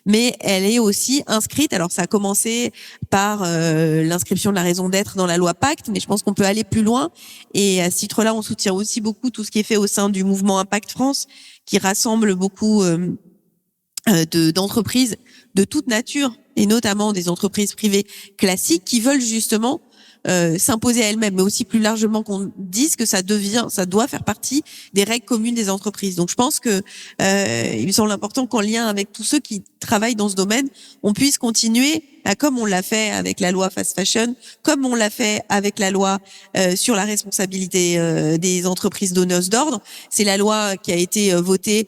mais elle est aussi inscrite. Alors ça a commencé par l'inscription de la raison d'être dans la loi Pacte, mais je pense qu'on peut aller plus loin, et à ce titre-là, on soutient aussi beaucoup tout ce qui est fait au sein du mouvement Impact France, qui rassemble beaucoup d'entreprises de toute nature, et notamment des entreprises privées classiques qui veulent justement s'imposer à elles-mêmes, mais aussi plus largement qu'on dise que ça doit faire partie des règles communes des entreprises. Donc je pense que il me semble important qu'en lien avec tous ceux qui travaillent dans ce domaine, on puisse continuer comme on l'a fait avec la loi Fast Fashion, comme on l'a fait avec la loi sur la responsabilité des entreprises donneuses d'ordre. C'est la loi qui a été votée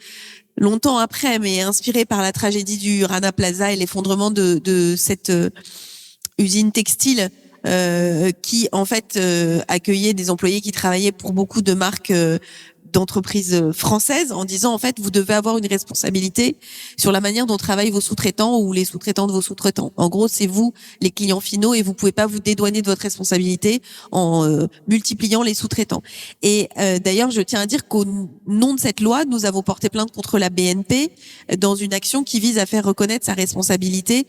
longtemps après, mais inspirée par la tragédie du Rana Plaza et l'effondrement de cette usine textile qui en fait accueillait des employés qui travaillaient pour beaucoup de marques d'entreprises françaises, en disant en fait vous devez avoir une responsabilité sur la manière dont travaillent vos sous-traitants ou les sous-traitants de vos sous-traitants. En gros, c'est vous les clients finaux et vous pouvez pas vous dédouaner de votre responsabilité en multipliant les sous-traitants. Et d'ailleurs, je tiens à dire qu'au nom de cette loi, nous avons porté plainte contre la BNP dans une action qui vise à faire reconnaître sa responsabilité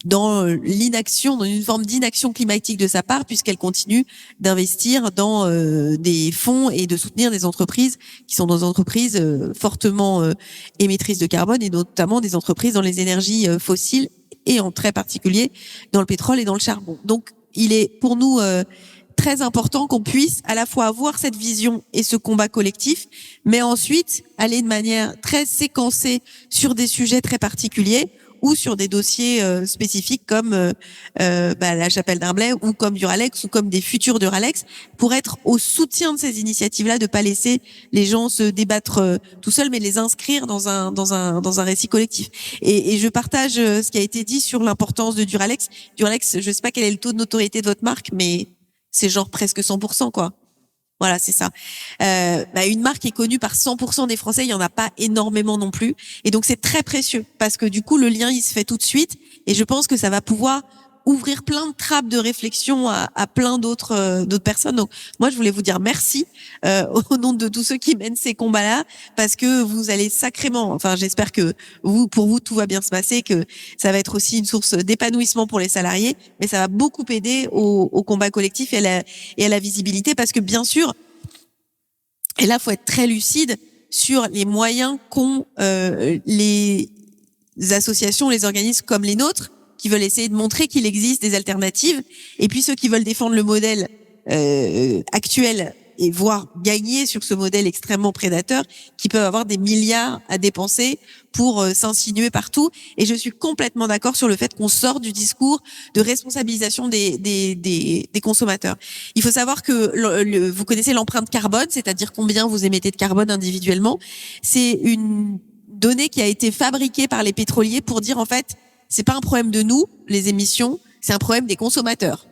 dans l'inaction, dans une forme d'inaction climatique de sa part, puisqu'elle continue d'investir dans des fonds et de soutenir des entreprises qui sont des entreprises fortement émettrices de carbone, et notamment des entreprises dans les énergies fossiles, et en très particulier dans le pétrole et dans le charbon. Donc, il est pour nous très important qu'on puisse à la fois avoir cette vision et ce combat collectif, mais ensuite aller de manière très séquencée sur des sujets très particuliers, ou sur des dossiers spécifiques comme la Chapelle Darblay, ou comme Duralex, ou comme des futurs Duralex, pour être au soutien de ces initiatives-là, de pas laisser les gens se débattre tout seuls, mais les inscrire dans un récit collectif. Et je partage ce qui a été dit sur l'importance de Duralex. Duralex, je sais pas quel est le taux de notoriété de votre marque, mais c'est genre presque 100%, quoi. Voilà, c'est ça. Une marque qui est connue par 100% des Français, il y en a pas énormément non plus. Et donc, c'est très précieux parce que du coup, le lien, il se fait tout de suite. Et je pense que ça va pouvoir ouvrir plein de trappes de réflexion à plein d'autres personnes. Donc moi, je voulais vous dire merci au nom de tous ceux qui mènent ces combats-là, parce que vous allez sacrément, enfin j'espère que pour vous tout va bien se passer, que ça va être aussi une source d'épanouissement pour les salariés, mais ça va beaucoup aider au combat collectif et à la visibilité, parce que bien sûr, et là faut être très lucide sur les moyens qu'ont les associations, les organismes comme les nôtres, qui veulent essayer de montrer qu'il existe des alternatives, et puis ceux qui veulent défendre le modèle actuel et voire gagner sur ce modèle extrêmement prédateur, qui peuvent avoir des milliards à dépenser pour s'insinuer partout. Et je suis complètement d'accord sur le fait qu'on sort du discours de responsabilisation des consommateurs. Il faut savoir que vous connaissez l'empreinte carbone, c'est-à-dire combien vous émettez de carbone individuellement. C'est une donnée qui a été fabriquée par les pétroliers pour dire, en fait, c'est pas un problème de nous, les émissions, c'est un problème des consommateurs.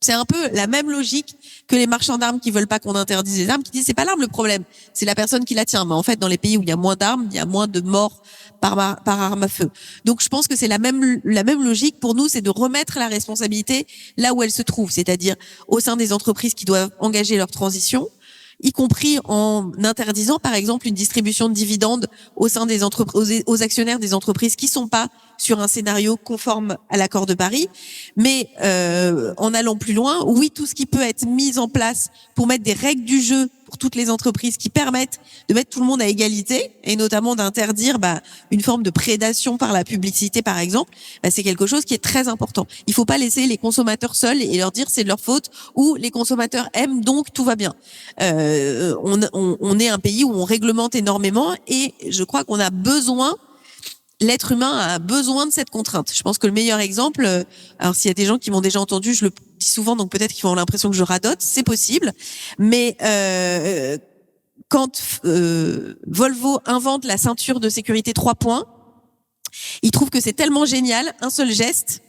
C'est un peu la même logique que les marchands d'armes qui veulent pas qu'on interdise les armes, qui disent c'est pas l'arme le problème, c'est la personne qui la tient. Mais en fait, dans les pays où il y a moins d'armes, il y a moins de morts par arme à feu. Donc je pense que c'est la même logique pour nous, c'est de remettre la responsabilité là où elle se trouve, c'est-à-dire au sein des entreprises qui doivent engager leur transition, y compris en interdisant, par exemple, une distribution de dividendes au sein des entreprises, aux actionnaires des entreprises qui sont pas sur un scénario conforme à l'accord de Paris. Mais en allant plus loin, oui, tout ce qui peut être mis en place pour mettre des règles du jeu pour toutes les entreprises qui permettent de mettre tout le monde à égalité, et notamment d'interdire une forme de prédation par la publicité, par exemple, c'est quelque chose qui est très important. Il faut pas laisser les consommateurs seuls et leur dire c'est de leur faute, ou les consommateurs aiment donc tout va bien. On est un pays où on réglemente énormément, et je crois qu'on a besoin, l'être humain a besoin de cette contrainte. Je pense que le meilleur exemple, alors s'il y a des gens qui m'ont déjà entendu, je le dis souvent, donc peut-être qu'ils ont l'impression que je radote, c'est possible, mais quand Volvo invente la ceinture de sécurité 3 points, ils trouvent que c'est tellement génial, un seul geste,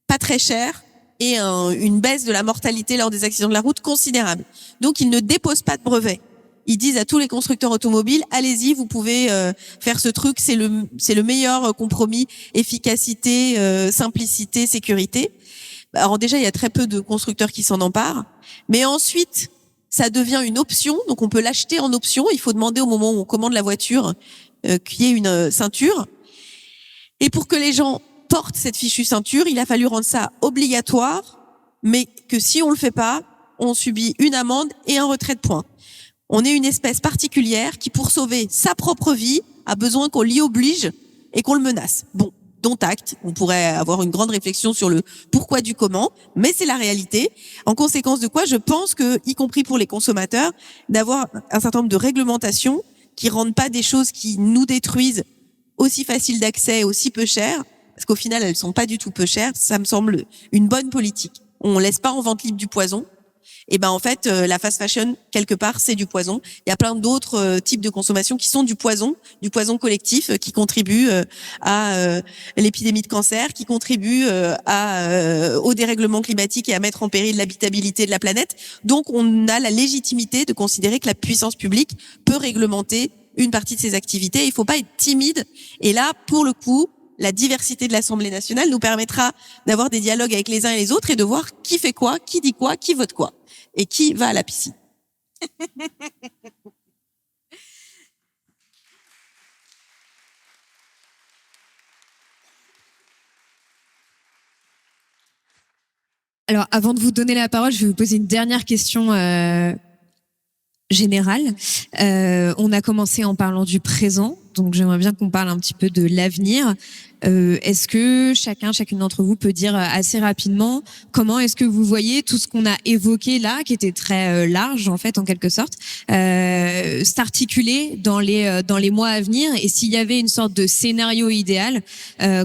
pas très cher, et une baisse de la mortalité lors des accidents de la route considérable. Donc ils ne déposent pas de brevet. Ils disent à tous les constructeurs automobiles, allez-y, vous pouvez faire ce truc, c'est le meilleur compromis, efficacité, simplicité, sécurité. Alors déjà, il y a très peu de constructeurs qui s'en emparent, mais ensuite, ça devient une option, donc on peut l'acheter en option. Il faut demander au moment où on commande la voiture qu'il y ait une ceinture. Et pour que les gens portent cette fichue ceinture, il a fallu rendre ça obligatoire, mais que si on le fait pas, on subit une amende et un retrait de points. On est une espèce particulière qui, pour sauver sa propre vie, a besoin qu'on l'y oblige et qu'on le menace. Bon, dont acte. On pourrait avoir une grande réflexion sur le pourquoi du comment, mais c'est la réalité. En conséquence de quoi, je pense que, y compris pour les consommateurs, d'avoir un certain nombre de réglementations qui rendent pas des choses qui nous détruisent aussi faciles d'accès, aussi peu chères, parce qu'au final, elles sont pas du tout peu chères. Ça me semble une bonne politique. On laisse pas en vente libre du poison. Et en fait, la fast fashion, quelque part, c'est du poison. Il y a plein d'autres types de consommation qui sont du poison collectif, qui contribuent à l'épidémie de cancer, qui contribuent au dérèglement climatique et à mettre en péril l'habitabilité de la planète. Donc, on a la légitimité de considérer que la puissance publique peut réglementer une partie de ces activités. Il faut pas être timide. Et là, pour le coup, la diversité de l'Assemblée nationale nous permettra d'avoir des dialogues avec les uns et les autres et de voir qui fait quoi, qui dit quoi, qui vote quoi et qui va à la piscine. Alors, avant de vous donner la parole, je vais vous poser une dernière question générale. On a commencé en parlant du présent, donc j'aimerais bien qu'on parle un petit peu de l'avenir. Est-ce que chacune d'entre vous peut dire assez rapidement comment est-ce que vous voyez tout ce qu'on a évoqué là, qui était très large en fait en quelque sorte, s'articuler dans les mois à venir, et s'il y avait une sorte de scénario idéal,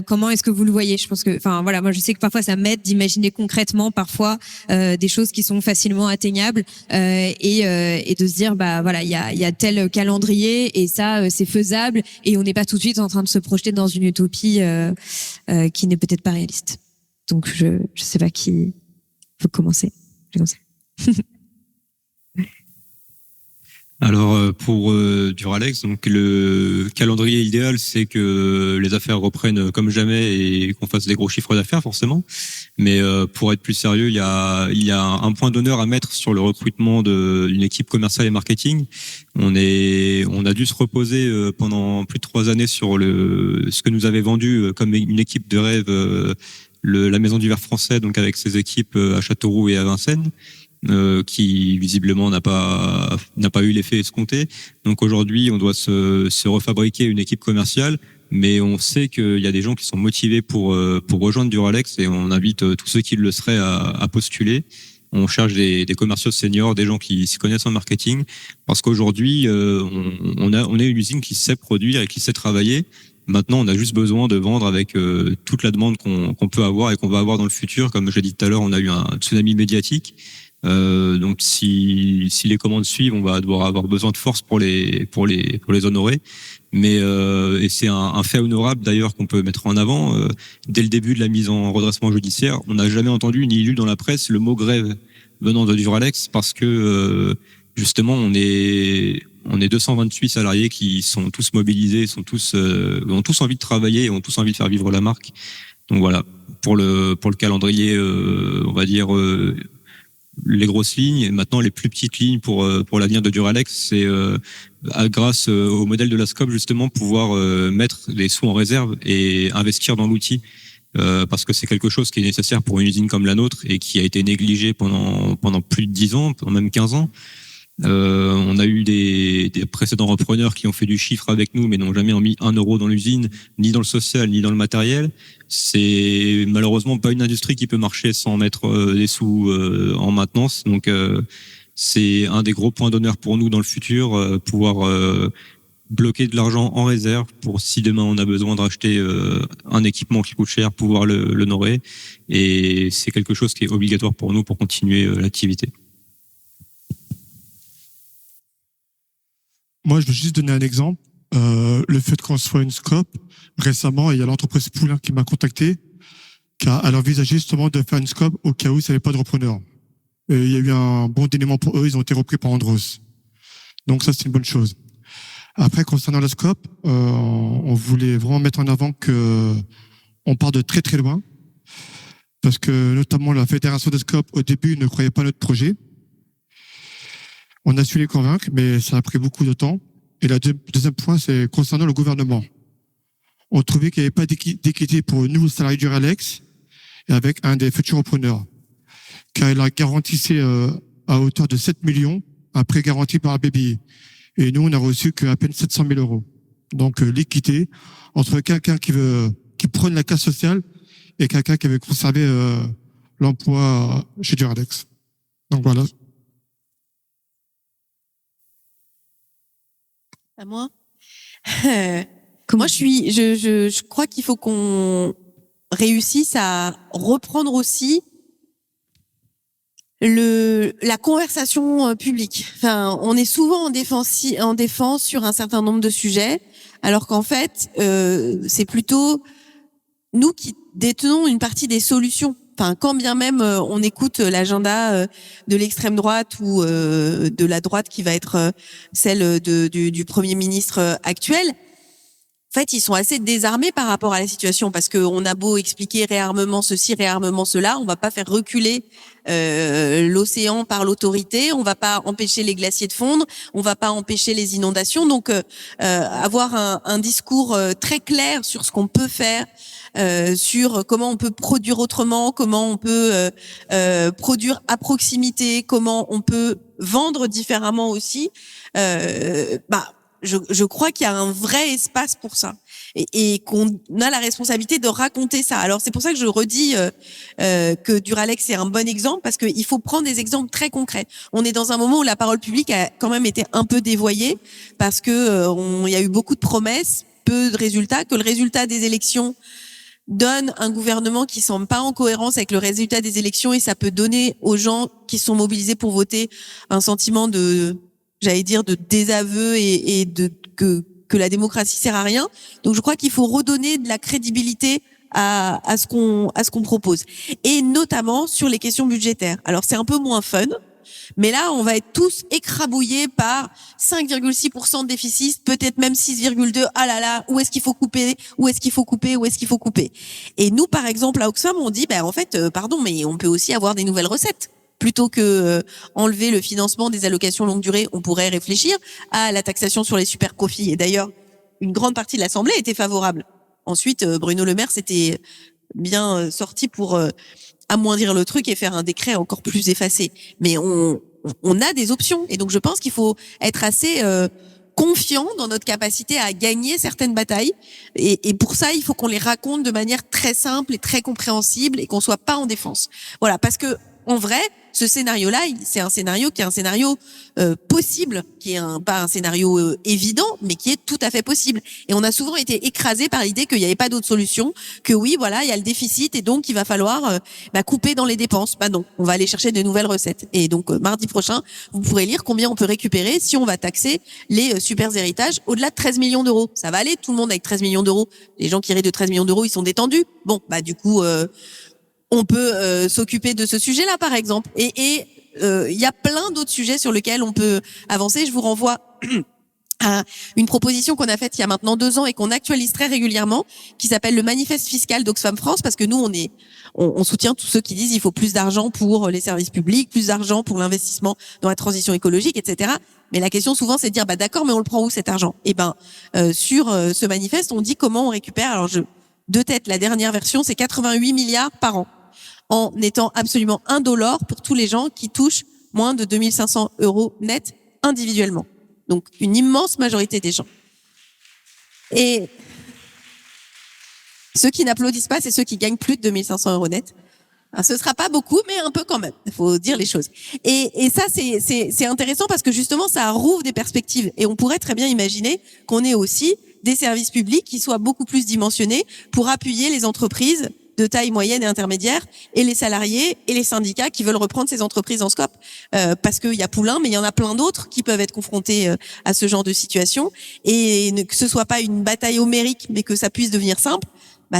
comment est-ce que vous le voyez? Je pense que, voilà, moi je sais que parfois ça m'aide d'imaginer concrètement parfois des choses qui sont facilement atteignables, et de se dire voilà, il y a tel calendrier et ça c'est faisable, et on n'est pas tout de suite en train de se projeter dans une utopie qui n'est peut-être pas réaliste. Donc je sais pas qui veut commencer. Je vais commencer. Alors pour Duralex, donc le calendrier idéal, c'est que les affaires reprennent comme jamais et qu'on fasse des gros chiffres d'affaires forcément. Mais pour être plus sérieux, il y a un point d'honneur à mettre sur le recrutement d'une équipe commerciale et marketing. On a dû se reposer pendant plus de 3 années sur ce que nous avait vendu comme une équipe de rêve, la Maison du Verre français, donc avec ses équipes à Châteauroux et à Vincennes. Qui visiblement n'a pas eu l'effet escompté. Donc aujourd'hui, on doit se refabriquer une équipe commerciale, mais on sait qu'il y a des gens qui sont motivés pour rejoindre Duralex et on invite tous ceux qui le seraient à postuler. On cherche des commerciaux seniors, des gens qui s'y connaissent en marketing, parce qu'aujourd'hui, on est une usine qui sait produire et qui sait travailler. Maintenant, on a juste besoin de vendre avec toute la demande qu'on peut avoir et qu'on va avoir dans le futur. Comme j'ai dit tout à l'heure, on a eu un tsunami médiatique. Donc si les commandes suivent, on va devoir avoir besoin de force pour les honorer. Mais et c'est un fait honorable d'ailleurs qu'on peut mettre en avant. Dès le début de la mise en redressement judiciaire, on n'a jamais entendu ni lu dans la presse le mot grève venant de Duralex parce que justement on est 228 salariés qui sont tous mobilisés, ont tous envie de travailler et ont tous envie de faire vivre la marque. Donc voilà, pour le calendrier, on va dire les grosses lignes, et maintenant les plus petites lignes pour l'avenir de Duralex, c'est grâce au modèle de la SCOP justement pouvoir mettre des sous en réserve et investir dans l'outil parce que c'est quelque chose qui est nécessaire pour une usine comme la nôtre et qui a été négligé pendant plus de 10 ans, pendant même 15 ans. On a eu des précédents repreneurs qui ont fait du chiffre avec nous mais n'ont jamais mis 1 euro dans l'usine, ni dans le social, ni dans le matériel. C'est malheureusement pas une industrie qui peut marcher sans mettre des sous en maintenance. Donc c'est un des gros points d'honneur pour nous dans le futur, pouvoir bloquer de l'argent en réserve pour si demain on a besoin de racheter un équipement qui coûte cher, pouvoir l'honorer. Et c'est quelque chose qui est obligatoire pour nous pour continuer l'activité. Moi, je veux juste donner un exemple. Le fait qu'on soit une SCOP, récemment, il y a l'entreprise Poulain qui m'a contacté, car elle envisageait justement de faire une SCOP au cas où il n'y avait pas de repreneur. Et il y a eu un bon dénouement pour eux, ils ont été repris par Andros. Donc ça, c'est une bonne chose. Après, concernant la SCOP, on voulait vraiment mettre en avant que on part de très très loin, parce que notamment la fédération des SCOP, au début, ne croyait pas à notre projet. On a su les convaincre, mais ça a pris beaucoup de temps. Et le deuxième point, c'est concernant le gouvernement. On trouvait qu'il n'y avait pas d'équité pour nous, salariés du Duralex, et avec un des futurs repreneurs. Car il a garantissé à hauteur de 7 millions un prêt garanti par BPI. Et nous, on n'a reçu qu'à peine 700 000 euros. Donc l'équité entre quelqu'un qui prône la casse sociale et quelqu'un qui avait conservé l'emploi chez Duralex. Donc voilà. À moi. Moi, je crois qu'il faut qu'on réussisse à reprendre aussi la conversation publique. Enfin, on est souvent en défense sur un certain nombre de sujets, alors qu'en fait, c'est plutôt nous qui détenons une partie des solutions. Enfin, quand bien même on écoute l'agenda de l'extrême droite ou de la droite qui va être celle du Premier ministre actuel, en fait, ils sont assez désarmés par rapport à la situation parce qu'on a beau expliquer réarmement ceci, réarmement cela, on va pas faire reculer l'océan par l'autorité, on va pas empêcher les glaciers de fondre, on va pas empêcher les inondations. Donc, avoir un discours très clair sur ce qu'on peut faire, sur comment on peut produire autrement, comment on peut produire à proximité, comment on peut vendre différemment aussi. Je crois qu'il y a un vrai espace pour ça et qu'on a la responsabilité de raconter ça. Alors c'est pour ça que je redis que Duralex est un bon exemple parce qu'il faut prendre des exemples très concrets. On est dans un moment où la parole publique a quand même été un peu dévoyée parce que il y a eu beaucoup de promesses, peu de résultats, que le résultat des élections donne un gouvernement qui semble pas en cohérence avec le résultat des élections et ça peut donner aux gens qui sont mobilisés pour voter un sentiment de désaveu et que la démocratie sert à rien. Donc je crois qu'il faut redonner de la crédibilité à ce qu'on propose et notamment sur les questions budgétaires. Alors c'est un peu moins fun Mais là, on va être tous écrabouillés par 5,6% de déficit, peut-être même 6,2. Ah là là, où est-ce qu'il faut couper? Où est-ce qu'il faut couper? Où est-ce qu'il faut couper? Et nous, par exemple, à Oxfam, on dit, en fait, pardon, mais on peut aussi avoir des nouvelles recettes. Plutôt que enlever le financement des allocations longue durée, on pourrait réfléchir à la taxation sur les super profits. Et d'ailleurs, une grande partie de l'Assemblée était favorable. Ensuite, Bruno Le Maire s'était bien sorti pour amoindrir le truc et faire un décret encore plus effacé. Mais on a des options. Et donc, je pense qu'il faut être assez confiant dans notre capacité à gagner certaines batailles. Et pour ça, il faut qu'on les raconte de manière très simple et très compréhensible et qu'on soit pas en défense. Voilà, parce que en vrai, ce scénario-là, c'est un scénario qui est un scénario possible, qui est pas un scénario évident, mais qui est tout à fait possible. Et on a souvent été écrasés par l'idée qu'il n'y avait pas d'autre solution, que oui, voilà, il y a le déficit et donc il va falloir couper dans les dépenses. Non, on va aller chercher de nouvelles recettes. Et donc mardi prochain, vous pourrez lire combien on peut récupérer si on va taxer les super héritages au-delà de 13 millions d'euros. Ça va aller, tout le monde avec 13 millions d'euros. Les gens qui héritent de 13 millions d'euros, ils sont détendus. Bon, du coup... on peut s'occuper de ce sujet-là, par exemple. Et y a plein d'autres sujets sur lesquels on peut avancer. Je vous renvoie à une proposition qu'on a faite il y a maintenant 2 ans et qu'on actualise très régulièrement, qui s'appelle le manifeste fiscal d'Oxfam France, parce que nous, on soutient tous ceux qui disent il faut plus d'argent pour les services publics, plus d'argent pour l'investissement dans la transition écologique, etc. Mais la question souvent, c'est de dire d'accord, mais on le prend où cet argent? Et sur ce manifeste, on dit comment on récupère. Alors de tête, la dernière version, c'est 88 milliards par an, en étant absolument indolore pour tous les gens qui touchent moins de 2500 euros net individuellement. Donc, une immense majorité des gens. Et ceux qui n'applaudissent pas, c'est ceux qui gagnent plus de 2500 euros net. Alors, ce sera pas beaucoup, mais un peu quand même. Il faut dire les choses. Et ça, c'est intéressant parce que justement, ça rouvre des perspectives. Et on pourrait très bien imaginer qu'on ait aussi des services publics qui soient beaucoup plus dimensionnés pour appuyer les entreprises de taille moyenne et intermédiaire et les salariés et les syndicats qui veulent reprendre ces entreprises en scope. Parce qu'il y a Poulain, mais il y en a plein d'autres qui peuvent être confrontés à ce genre de situation. Et que ce soit pas une bataille homérique, mais que ça puisse devenir simple,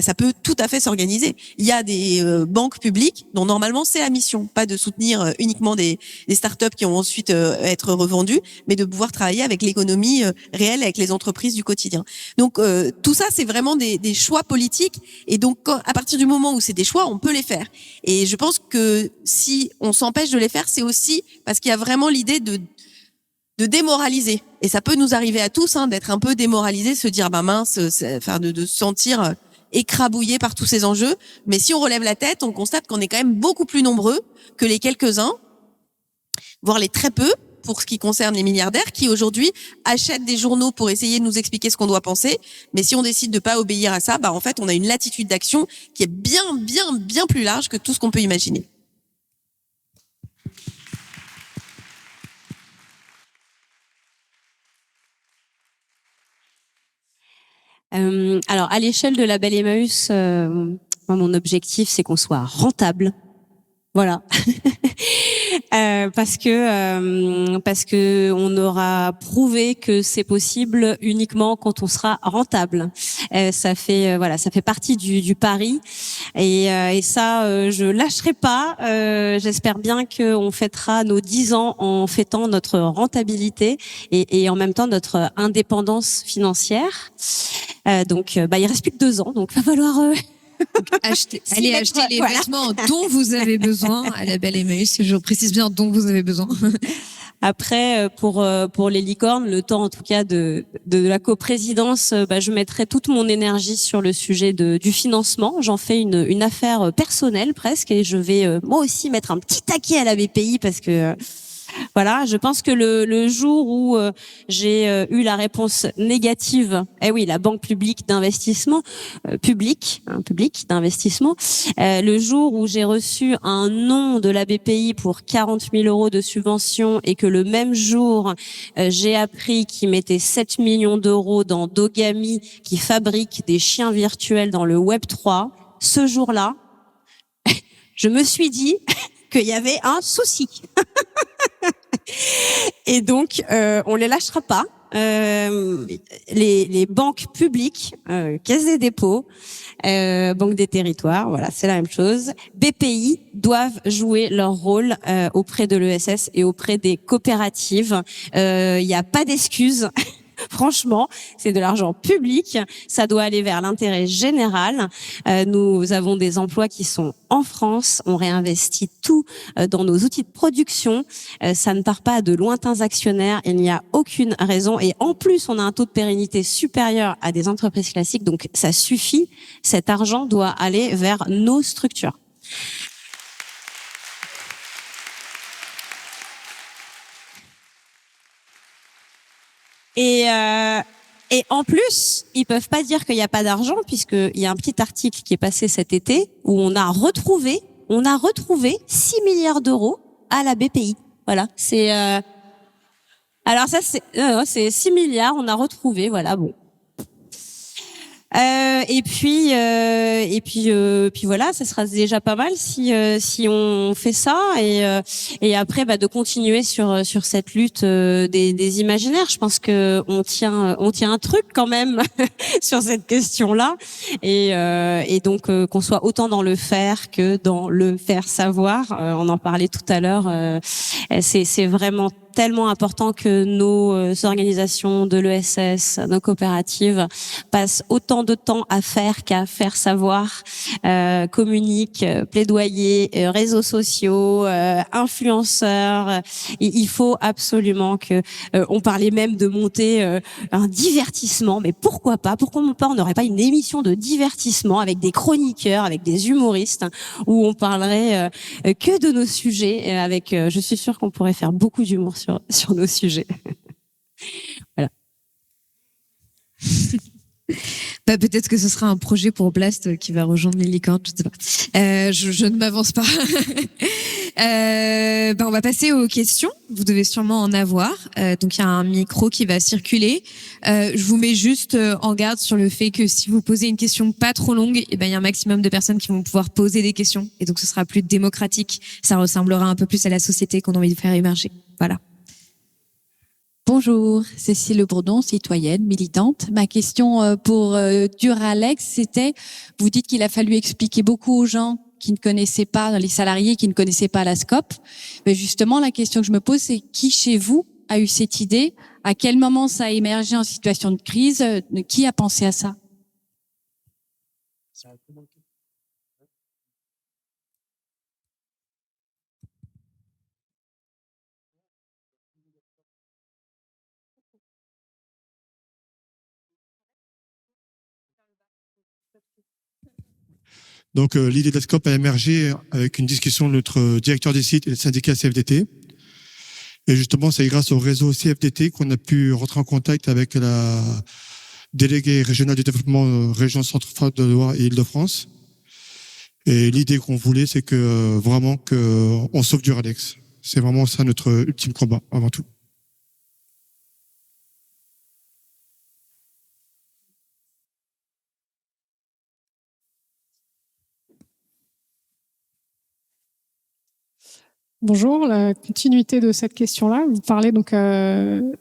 ça peut tout à fait s'organiser. Il y a des banques publiques dont normalement c'est la mission, pas de soutenir uniquement des startups qui vont ensuite être revendues, mais de pouvoir travailler avec l'économie réelle, avec les entreprises du quotidien. Donc tout ça, c'est vraiment des choix politiques. Et donc à partir du moment où c'est des choix, on peut les faire. Et je pense que si on s'empêche de les faire, c'est aussi parce qu'il y a vraiment l'idée de démoraliser. Et ça peut nous arriver à tous, d'être un peu démoralisé, se dire mince, de se sentir écrabouillé par tous ces enjeux. Mais si on relève la tête, on constate qu'on est quand même beaucoup plus nombreux que les quelques-uns, voire les très peu, pour ce qui concerne les milliardaires, qui aujourd'hui achètent des journaux pour essayer de nous expliquer ce qu'on doit penser. Mais si on décide de pas obéir à ça, en fait, on a une latitude d'action qui est bien, bien, bien plus large que tout ce qu'on peut imaginer. Alors, à l'échelle de Label Emmaüs, moi, mon objectif, c'est qu'on soit rentable. Voilà. Parce que on aura prouvé que c'est possible uniquement quand on sera rentable. Ça fait partie du pari. Et ça, je lâcherai pas. J'espère bien qu'on fêtera nos 10 ans en fêtant notre rentabilité et en même temps notre indépendance financière. Donc, il reste plus que 2 ans, donc va falloir. Allez acheter les vêtements dont vous avez besoin à Label Emmaüs. Je précise bien dont vous avez besoin. Après, pour les licornes, le temps en tout cas de la coprésidence, je mettrai toute mon énergie sur le sujet du financement. J'en fais une affaire personnelle presque, et je vais moi aussi mettre un petit taquet à la BPI parce que voilà, je pense que le jour où j'ai eu la réponse négative, la banque publique d'investissement, public d'investissement, le jour où j'ai reçu un non de la BPI pour 40 000 euros de subvention et que le même jour j'ai appris qu'ils mettaient 7 millions d'euros dans Dogami qui fabrique des chiens virtuels dans le Web 3, ce jour-là, je me suis dit qu'il y avait un souci. Et donc, on les lâchera pas. les banques publiques, Caisse des dépôts, Banque des territoires, voilà, c'est la même chose. BPI doivent jouer leur rôle auprès de l'ESS et auprès des coopératives. Il n'y a pas d'excuses. Franchement, c'est de l'argent public, ça doit aller vers l'intérêt général. Nous avons des emplois qui sont en France, on réinvestit tout dans nos outils de production, ça ne part pas de lointains actionnaires, il n'y a aucune raison et en plus on a un taux de pérennité supérieur à des entreprises classiques, donc ça suffit, cet argent doit aller vers nos structures. Et en plus, ils peuvent pas dire qu'il n'y a pas d'argent puisqu'il y a un petit article qui est passé cet été où on a retrouvé 6 milliards d'euros à la BPI. Voilà, c'est alors ça c'est 6 milliards, on a retrouvé, voilà, bon. Et puis voilà, ça sera déjà pas mal si on fait ça et après de continuer sur cette lutte des imaginaires. Je pense que on tient un truc quand même sur cette question-là et donc qu'on soit autant dans le faire que dans le faire savoir. On en parlait tout à l'heure. C'est vraiment tellement important que nos organisations de l'ESS, nos coopératives passent autant de temps à faire qu'à faire savoir, communiquent, plaidoyer, réseaux sociaux, influenceurs. Il faut absolument que on parlait même de monter un divertissement, mais pourquoi pas on n'aurait pas une émission de divertissement avec des chroniqueurs, avec des humoristes où on parlerait que de nos sujets avec je suis sûre qu'on pourrait faire beaucoup d'humour sur nos sujets. Voilà. Peut-être que ce sera un projet pour Blast qui va rejoindre les licornes, je sais pas. Je ne m'avance pas. On va passer aux questions. Vous devez sûrement en avoir. Donc il y a un micro qui va circuler. Je vous mets juste en garde sur le fait que si vous posez une question pas trop longue, il y a un maximum de personnes qui vont pouvoir poser des questions et donc ce sera plus démocratique. Ça ressemblera un peu plus à la société qu'on a envie de faire émerger. Voilà. Bonjour, Cécile Bourdon, citoyenne, militante. Ma question pour Duralex, c'était, vous dites qu'il a fallu expliquer beaucoup aux gens qui ne connaissaient pas, les salariés qui ne connaissaient pas la SCOP. Mais justement, la question que je me pose, c'est qui chez vous a eu cette idée? À quel moment ça a émergé en situation de crise? Qui a pensé à ça? Donc l'idée de la SCOP a émergé avec une discussion de notre directeur des sites et le syndicat CFDT. Et justement, c'est grâce au réseau CFDT qu'on a pu rentrer en contact avec la déléguée régionale du développement région Centre-Val de Loire et Île-de-France. Et l'idée qu'on voulait, c'est que vraiment qu'on sauve Duralex. C'est vraiment ça notre ultime combat, avant tout. Bonjour, la continuité de cette question-là, vous parlez donc de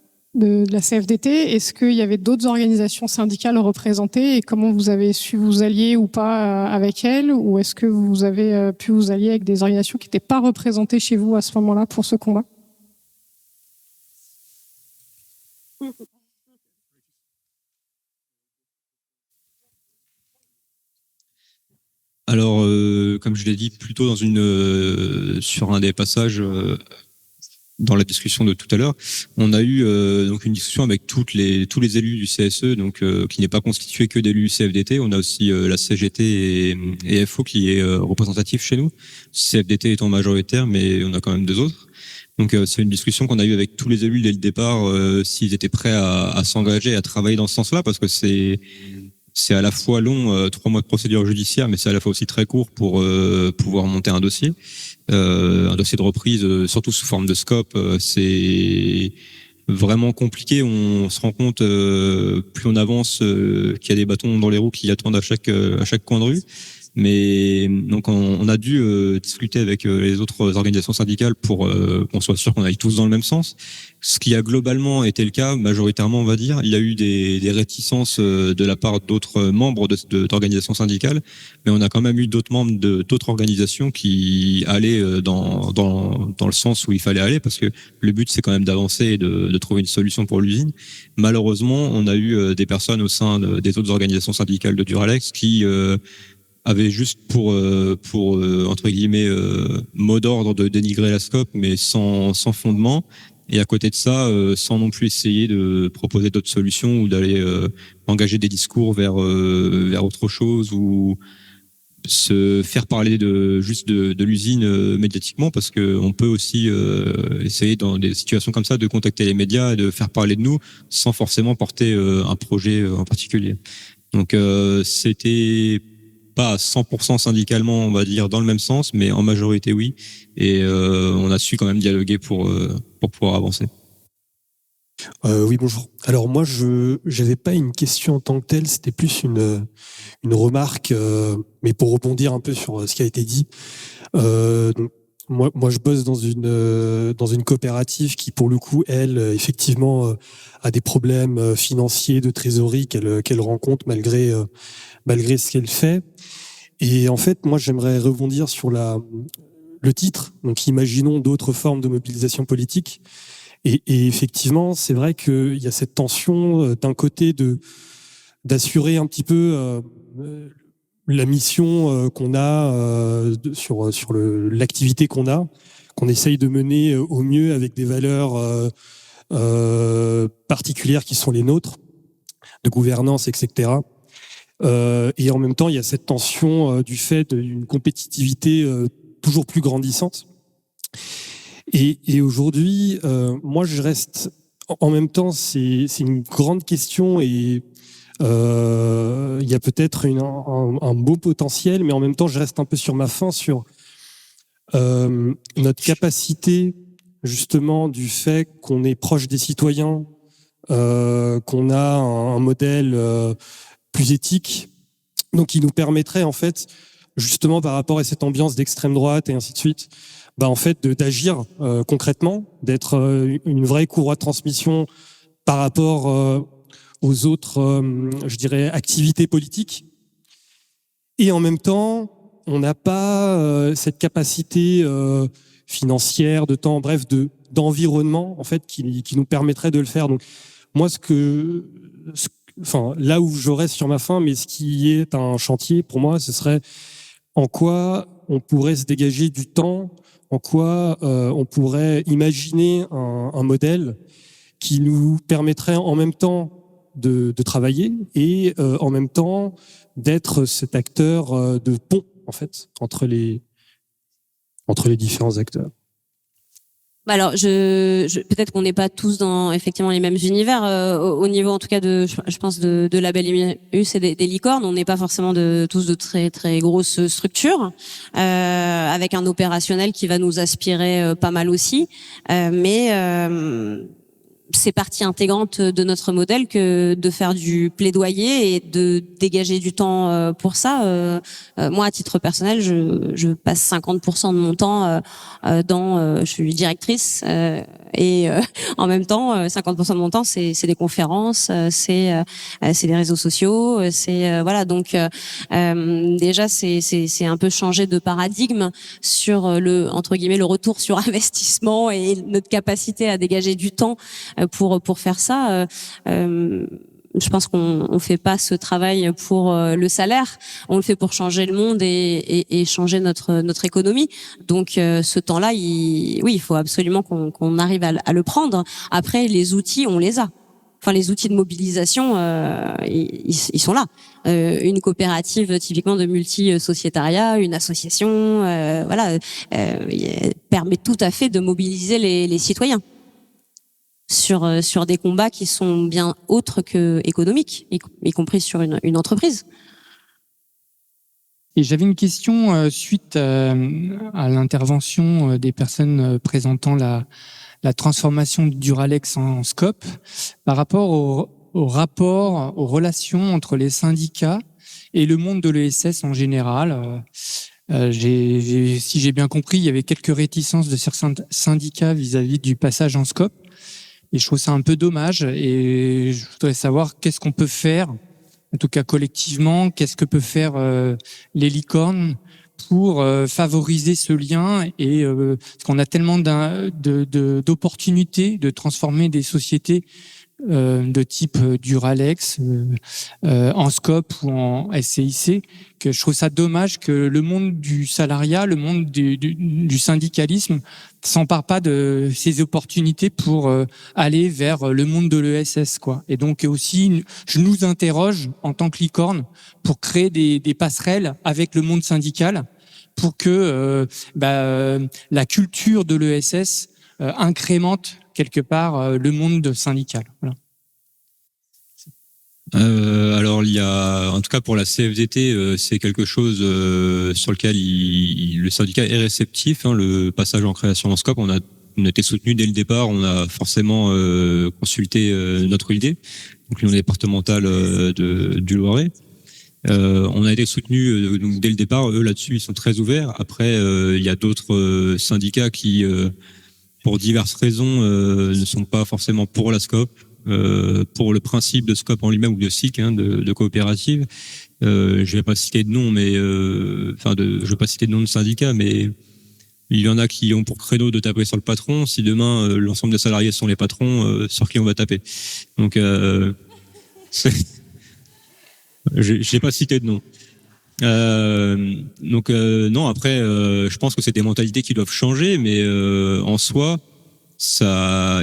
la CFDT. Est-ce qu'il y avait d'autres organisations syndicales représentées et comment vous avez su vous allier ou pas avec elles, ou est-ce que vous avez pu vous allier avec des organisations qui n'étaient pas représentées chez vous à ce moment-là pour ce combat? Alors, comme je l'ai dit plus tôt sur un des passages dans la discussion de tout à l'heure, on a eu donc une discussion avec tous les élus du CSE, donc qui n'est pas constitué que d'élus CFDT. On a aussi la CGT et FO qui est représentatif chez nous. CFDT étant majoritaire, mais on a quand même deux autres. Donc c'est une discussion qu'on a eue avec tous les élus dès le départ, s'ils étaient prêts à s'engager, à travailler dans ce sens-là, parce que c'est à la fois long, 3 mois de procédure judiciaire, mais c'est à la fois aussi très court pour pouvoir monter un dossier de reprise, surtout sous forme de SCOP. C'est vraiment compliqué. On se rend compte, plus on avance, qu'il y a des bâtons dans les roues qui attendent à chaque coin de rue. Mais donc on a dû discuter avec les autres organisations syndicales pour qu'on soit sûr qu'on aille tous dans le même sens. Ce qui a globalement été le cas, majoritairement on va dire. Il y a eu des réticences de la part d'autres membres d'organisations syndicales, mais on a quand même eu d'autres membres d'autres organisations qui allaient dans le sens où il fallait aller, parce que le but c'est quand même d'avancer et de trouver une solution pour l'usine. Malheureusement, on a eu des personnes au sein des autres organisations syndicales de Duralex qui avait juste pour entre guillemets mot d'ordre de dénigrer la SCOP, mais sans fondement, et à côté de ça sans non plus essayer de proposer d'autres solutions ou d'aller engager des discours vers autre chose, ou se faire parler de l'usine médiatiquement, parce que on peut aussi essayer dans des situations comme ça de contacter les médias et de faire parler de nous sans forcément porter un projet en particulier. Donc c'était pas à 100% syndicalement, on va dire, dans le même sens, mais en majorité, oui. Et on a su quand même dialoguer pour pouvoir avancer. Oui, bonjour. Alors moi, je n'avais pas une question en tant que telle, c'était plus une remarque, mais pour rebondir un peu sur ce qui a été dit. Donc, moi, je bosse dans une coopérative qui, pour le coup, elle, effectivement, a des problèmes financiers, de trésorerie qu'elle rencontre malgré ce qu'elle fait. Et en fait, moi, j'aimerais rebondir sur le titre. Donc, imaginons d'autres formes de mobilisation politique. Et effectivement, c'est vrai qu'il y a cette tension d'un côté d'assurer un petit peu la mission qu'on a sur l'activité qu'on essaye de mener au mieux avec des valeurs particulières qui sont les nôtres, de gouvernance, etc. Et en même temps, il y a cette tension du fait d'une compétitivité toujours plus grandissante. Et aujourd'hui, moi, je reste... En même temps, c'est une grande question et il y a peut-être un beau potentiel, mais en même temps, je reste un peu sur ma faim sur notre capacité, justement, du fait qu'on est proche des citoyens, qu'on a un modèle plus éthique, donc qui nous permettrait, en fait, justement, par rapport à cette ambiance d'extrême droite et ainsi de suite, en fait, d'agir concrètement, d'être une vraie courroie de transmission par rapport aux autres, je dirais, activités politiques. Et en même temps, on n'a pas cette capacité financière, de temps, bref, d'environnement, en fait, qui nous permettrait de le faire. Donc, moi, là où je reste sur ma faim, mais ce qui est un chantier pour moi, ce serait en quoi on pourrait se dégager du temps, en quoi on pourrait imaginer un modèle qui nous permettrait en même temps de travailler et en même temps d'être cet acteur de pont, en fait, entre les différents acteurs. Alors, peut-être qu'on n'est pas tous dans effectivement les mêmes univers au niveau, en tout cas, je pense de Label Immuse et des licornes. On n'est pas forcément tous de très très grosses structures, avec un opérationnel qui va nous aspirer pas mal aussi, mais c'est partie intégrante de notre modèle que de faire du plaidoyer et de dégager du temps pour ça. Moi, à titre personnel, je passe 50% de mon temps je suis directrice et en même temps, 50% de mon temps, c'est des conférences, c'est des réseaux sociaux, voilà. Donc déjà, c'est un peu changer de paradigme sur entre guillemets le retour sur investissement et notre capacité à dégager du temps pour faire ça. Je pense qu'on fait pas ce travail pour le salaire, on le fait pour changer le monde et changer notre économie. Donc ce temps-là, il faut absolument qu'on arrive à le prendre. Après, les outils, on les a. Enfin, les outils de mobilisation, ils sont là. Une coopérative typiquement de multi-sociétariat, une association, permet tout à fait de mobiliser les citoyens sur des combats qui sont bien autres que économiques, y compris sur une entreprise. Et j'avais une question suite à l'intervention des personnes présentant la transformation de Duralex en SCOP par rapport aux rapports, aux relations entre les syndicats et le monde de l'ESS en général. Si j'ai bien compris, il y avait quelques réticences de certains syndicats vis-à-vis du passage en SCOP. Et je trouve ça un peu dommage. Et je voudrais savoir qu'est-ce qu'on peut faire, en tout cas collectivement, qu'est-ce que peut faire les licornes pour favoriser ce lien et parce qu'on a tellement d'opportunités de transformer des sociétés de type Duralex en SCOP ou en SCIC, que je trouve ça dommage que le monde du salariat, le monde du syndicalisme s'empare pas de ces opportunités pour aller vers le monde de l'ESS, quoi. Et donc aussi, je nous interroge en tant que licorne pour créer des passerelles avec le monde syndical pour que la culture de l'ESS incrémente quelque part le monde syndical. Voilà. Alors il y a, en tout cas pour la CFDT, c'est quelque chose sur lequel le syndicat est réceptif. Le passage en création en SCOP, on a été soutenu dès le départ. On a forcément consulté notre idée, donc l'union départementale du Loiret. On a été soutenu donc dès le départ. Eux là-dessus, ils sont très ouverts. Après, il y a d'autres syndicats qui pour diverses raisons, ne sont pas forcément pour la SCOP, pour le principe de SCOP en lui-même ou de SIC, de coopérative. Je vais pas citer de nom, mais je vais pas citer de nom de syndicat, mais il y en a qui ont pour créneau de taper sur le patron. Si demain l'ensemble des salariés sont les patrons, sur qui on va taper. Donc, je n'ai pas cité de nom. Non, après je pense que c'est des mentalités qui doivent changer, mais en soi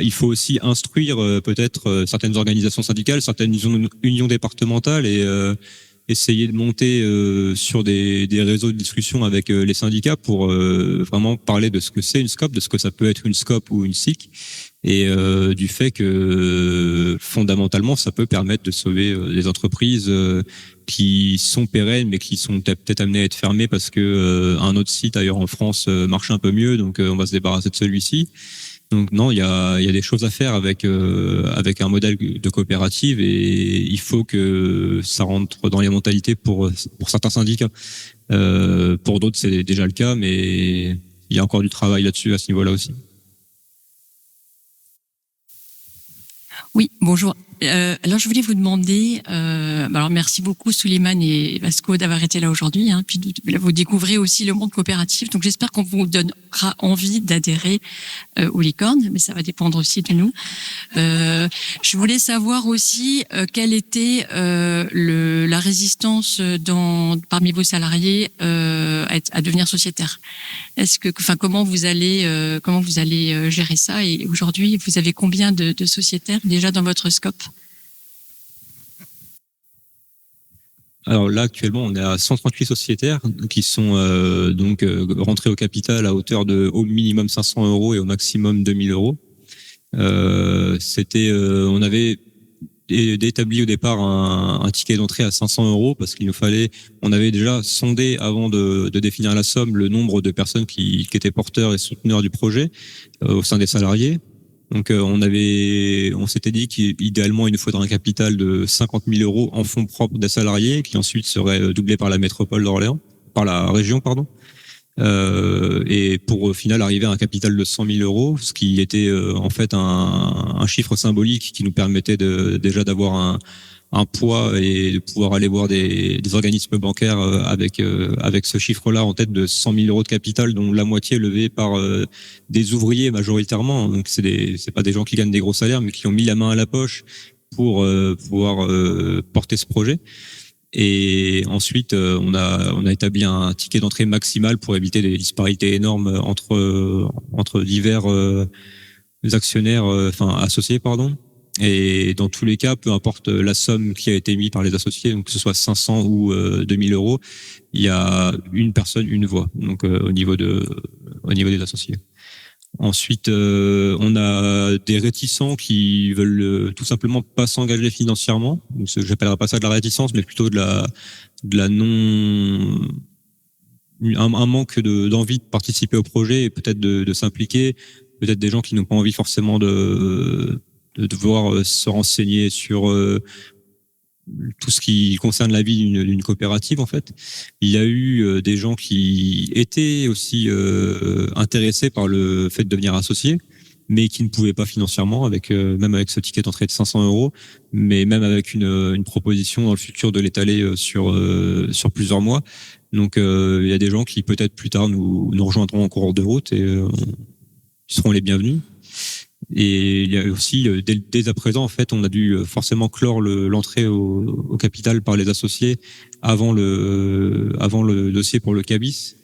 il faut aussi instruire peut-être certaines organisations syndicales, certaines unions départementales et essayer de monter sur des réseaux de discussion avec les syndicats pour vraiment parler de ce que c'est une SCOP, de ce que ça peut être une SCOP ou une SIC, et du fait que fondamentalement ça peut permettre de sauver des entreprises qui sont pérennes mais qui sont peut-être amenées à être fermées parce que un autre site ailleurs en France marche un peu mieux, donc on va se débarrasser de celui-ci. Donc non, il y a des choses à faire avec un modèle de coopérative, et il faut que ça rentre dans les mentalités pour certains syndicats. Pour d'autres, c'est déjà le cas, mais il y a encore du travail là-dessus à ce niveau-là aussi. Oui, bonjour. Alors je voulais vous demander, alors merci beaucoup Souleymane et Vasco d'avoir été là aujourd'hui, puis vous découvrez aussi le monde coopératif, donc j'espère qu'on vous donnera envie d'adhérer aux licornes, mais ça va dépendre aussi de nous. Je voulais savoir aussi quelle était la résistance parmi vos salariés à devenir sociétaire. Comment vous allez gérer ça, et aujourd'hui vous avez combien de sociétaires déjà dans votre scope? Alors là, actuellement, on est à 138 sociétaires qui sont rentrés au capital à hauteur de au minimum 500 € et au maximum 2000 €. On avait établi au départ un ticket d'entrée à 500 € parce on avait déjà sondé avant de définir la somme le nombre de personnes qui étaient porteurs et souteneurs du projet au sein des salariés. Donc on s'était dit qu'idéalement il nous faudrait un capital de 50 000 € en fonds propres des salariés, qui ensuite serait doublé par la métropole d'Orléans, par la région, pardon. Et pour au final arriver à un capital de 100 000 €, ce qui était en fait un chiffre symbolique qui nous permettait déjà d'avoir un poids et de pouvoir aller voir des organismes bancaires avec ce chiffre-là en tête de 100 000 € de capital, dont la moitié levée par des ouvriers majoritairement. Donc c'est pas des gens qui gagnent des gros salaires, mais qui ont mis la main à la poche pour pouvoir porter ce projet. Et ensuite, on a établi un ticket d'entrée maximal pour éviter des disparités énormes entre divers actionnaires, associés, pardon. Et dans tous les cas, peu importe la somme qui a été mise par les associés, donc que ce soit 500 ou 2000 €, il y a une personne, une voix. Donc au niveau des associés. Ensuite, on a des réticents qui veulent tout simplement pas s'engager financièrement. Donc, j'appellerais pas ça de la réticence, mais plutôt un manque d'envie de participer au projet et peut-être de s'impliquer. Peut-être des gens qui n'ont pas envie forcément de devoir se renseigner sur tout ce qui concerne la vie d'une coopérative en fait. Il y a eu des gens qui étaient aussi intéressés par le fait de devenir associés, mais qui ne pouvaient pas financièrement, même avec ce ticket d'entrée de 500 €, mais même avec une proposition dans le futur de l'étaler sur plusieurs mois. Donc il y a des gens qui peut-être plus tard nous rejoindront en cours de route et ils seront les bienvenus. Et il y a aussi, dès à présent, en fait, on a dû forcément clore l'entrée au capital par les associés avant le dossier pour le CABIS.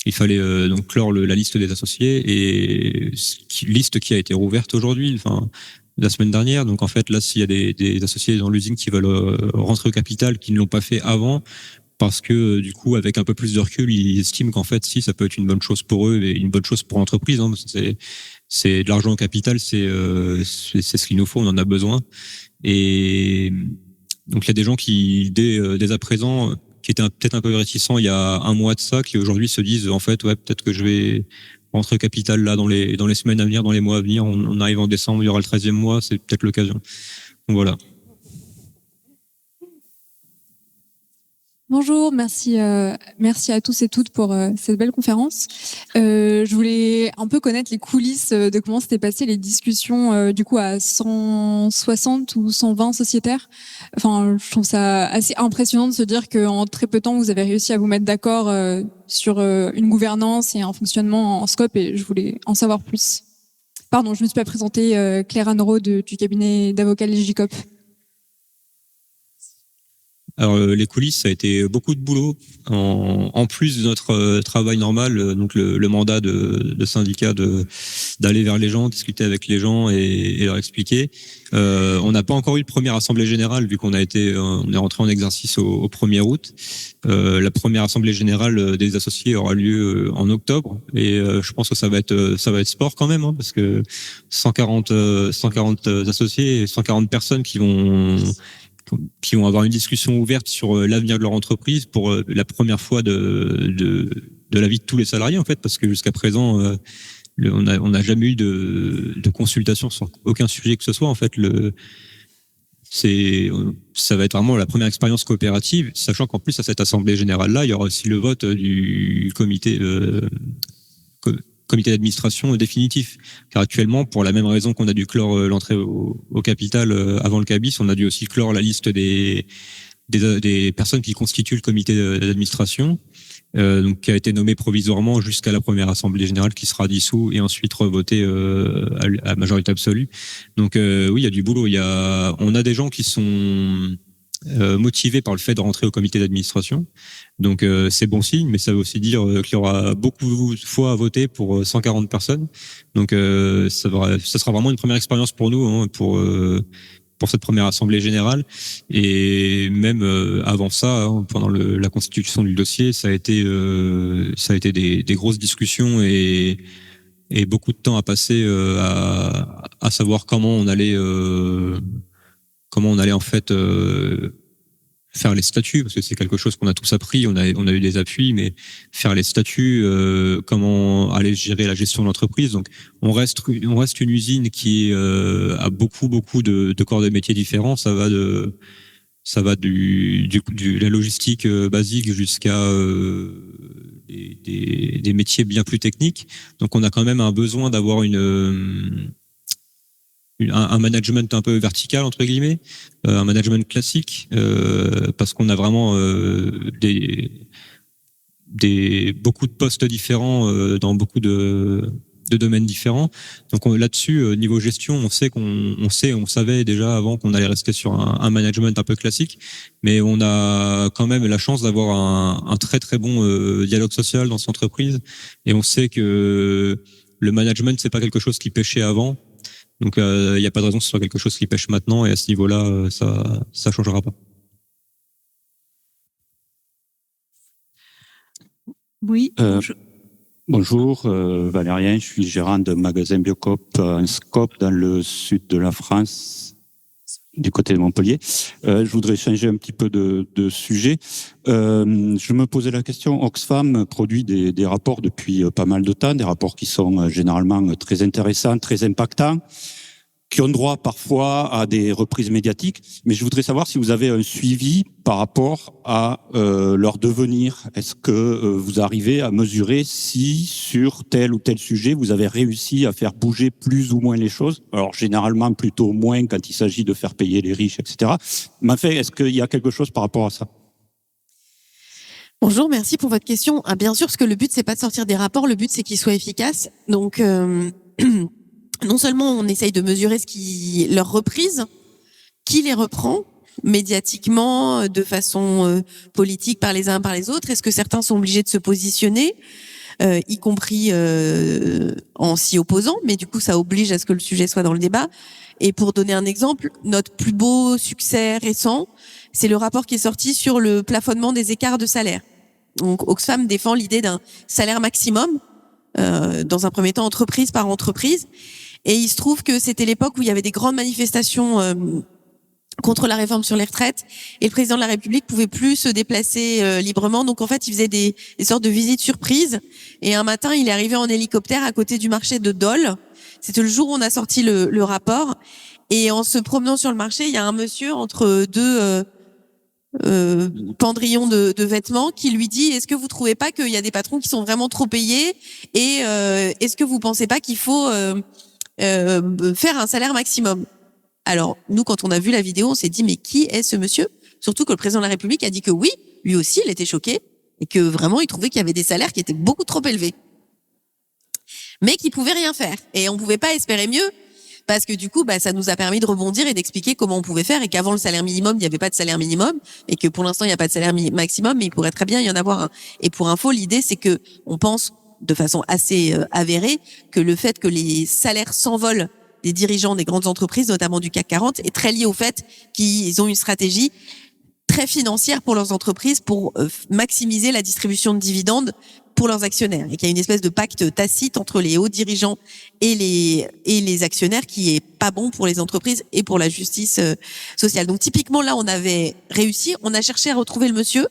Il fallait donc clore la liste des associés, et liste qui a été rouverte aujourd'hui, enfin la semaine dernière. Donc en fait, là, s'il y a des associés dans l'usine qui veulent rentrer au capital, qui ne l'ont pas fait avant, parce que du coup, avec un peu plus de recul, ils estiment qu'en fait, si, ça peut être une bonne chose pour eux et une bonne chose pour l'entreprise. Hein, c'est de l'argent au capital, c'est ce qu'il nous faut, on en a besoin. Et donc il y a des gens qui, dès à présent, qui étaient peut-être un peu réticents il y a un mois de ça, qui aujourd'hui se disent en fait, ouais, peut-être que je vais rentrer au capital là dans les semaines à venir, dans les mois à venir. On arrive en décembre, il y aura le 13e mois, c'est peut-être l'occasion. Donc voilà. Bonjour, merci à tous et toutes pour cette belle conférence. Je voulais un peu connaître les coulisses de comment s'étaient passées les discussions du coup à 160 ou 120 sociétaires. Enfin, je trouve ça assez impressionnant de se dire qu'en très peu de temps vous avez réussi à vous mettre d'accord sur une gouvernance et un fonctionnement en scope, et je voulais en savoir plus. Pardon, je me suis pas présentée, Claire Annereau du cabinet d'avocats Legicop. Alors les coulisses, ça a été beaucoup de boulot en plus de notre travail normal, donc le mandat de syndicat d'aller vers les gens, discuter avec les gens et leur expliquer. On n'a pas encore eu de première assemblée générale vu qu'on on est rentré en exercice au 1er août. La première assemblée générale des associés aura lieu en octobre, et je pense que ça va être sport quand même, hein, parce que 140 associés et 140 personnes qui vont avoir une discussion ouverte sur l'avenir de leur entreprise pour la première fois de la vie de tous les salariés, en fait, parce que jusqu'à présent, on n'a jamais eu de consultation sur aucun sujet que ce soit. En fait, ça va être vraiment la première expérience coopérative, sachant qu'en plus, à cette assemblée générale-là, il y aura aussi le vote du comité d'administration définitif. Car actuellement, pour la même raison qu'on a dû clore l'entrée au capital avant le CABIS, on a dû aussi clore la liste des personnes qui constituent le comité d'administration, donc qui a été nommé provisoirement jusqu'à la première assemblée générale qui sera dissous et ensuite revoté à majorité absolue. Donc oui, il y a du boulot. On a des gens qui sont motivés par le fait de rentrer au comité d'administration. Donc c'est bon signe, mais ça veut aussi dire qu'il y aura beaucoup de fois à voter pour 140 personnes. Donc ça sera vraiment une première expérience pour nous, hein, pour cette première assemblée générale. Et même avant ça, hein, pendant la constitution du dossier, ça a été des grosses discussions et beaucoup de temps à passer à savoir comment on allait en fait faire les statuts, parce que c'est quelque chose qu'on a tous appris, on a eu des appuis, mais faire les statuts, comment aller gérer la gestion de l'entreprise. Donc on reste une usine qui a beaucoup de corps de métiers différents. Ça va de la logistique basique jusqu'à des métiers bien plus techniques. Donc on a quand même un besoin d'avoir un management un peu vertical, entre guillemets, un management classique, parce qu'on a vraiment beaucoup de postes différents dans beaucoup de domaines différents. Donc là-dessus, niveau gestion, on savait déjà avant qu'on allait rester sur un management un peu classique, mais on a quand même la chance d'avoir un très très bon dialogue social dans cette entreprise, et on sait que le management, c'est pas quelque chose qui pêchait avant. Donc il n'y a pas de raison que ce soit quelque chose qui pêche maintenant, et à ce niveau-là, ça changera pas. Oui. Bonjour, Valérien, je suis gérant de magasin Biocop en Scope dans le sud de la France, du côté de Montpellier. Je voudrais changer un petit peu de sujet. Je me posais la question, Oxfam produit des rapports depuis pas mal de temps, des rapports qui sont généralement très intéressants, très impactants. qui ont droit parfois à des reprises médiatiques, mais je voudrais savoir si vous avez un suivi par rapport à leur devenir. Est-ce que vous arrivez à mesurer si sur tel ou tel sujet vous avez réussi à faire bouger plus ou moins les choses? Alors généralement plutôt moins quand il s'agit de faire payer les riches, etc. Mais en fait, est-ce qu'il y a quelque chose par rapport à ça? Bonjour, merci pour votre question. Ah, bien sûr, parce que le but, c'est pas de sortir des rapports, le but, c'est qu'ils soient efficaces. Donc, non seulement on essaye de mesurer leur reprise, qui les reprend médiatiquement, de façon politique par les uns par les autres. Est-ce que certains sont obligés de se positionner, y compris en s'y opposant, mais du coup, ça oblige à ce que le sujet soit dans le débat. Et pour donner un exemple, notre plus beau succès récent, c'est le rapport qui est sorti sur le plafonnement des écarts de salaire. Donc, Oxfam défend l'idée d'un salaire maximum, dans un premier temps entreprise par entreprise. Et il se trouve que c'était l'époque où il y avait des grandes manifestations contre la réforme sur les retraites, et le président de la République pouvait plus se déplacer librement. Donc en fait, il faisait des sortes de visites surprises. Et un matin, il est arrivé en hélicoptère à côté du marché de Dole. C'était le jour où on a sorti le rapport. Et en se promenant sur le marché, il y a un monsieur entre deux pendrillons de vêtements qui lui dit: est-ce que vous trouvez pas qu'il y a des patrons qui sont vraiment trop payés, et est-ce que vous pensez pas qu'il faut faire un salaire maximum? Alors, nous, quand on a vu la vidéo, on s'est dit, mais qui est ce monsieur? Surtout que le président de la République a dit que oui, lui aussi, il était choqué, et que vraiment, il trouvait qu'il y avait des salaires qui étaient beaucoup trop élevés. Mais qu'il pouvait rien faire. Et on pouvait pas espérer mieux, parce que du coup, ça nous a permis de rebondir et d'expliquer comment on pouvait faire, et qu'avant le salaire minimum, il n'y avait pas de salaire minimum, et que pour l'instant, il n'y a pas de salaire maximum, mais il pourrait très bien y en avoir un. Et pour info, l'idée, c'est que on pense, de façon assez avérée, que le fait que les salaires s'envolent des dirigeants des grandes entreprises, notamment du CAC 40, est très lié au fait qu'ils ont une stratégie très financière pour leurs entreprises pour maximiser la distribution de dividendes pour leurs actionnaires, et qu'il y a une espèce de pacte tacite entre les hauts dirigeants et les actionnaires qui est pas bon pour les entreprises et pour la justice sociale. Donc typiquement là, on avait réussi, on a cherché à retrouver le monsieur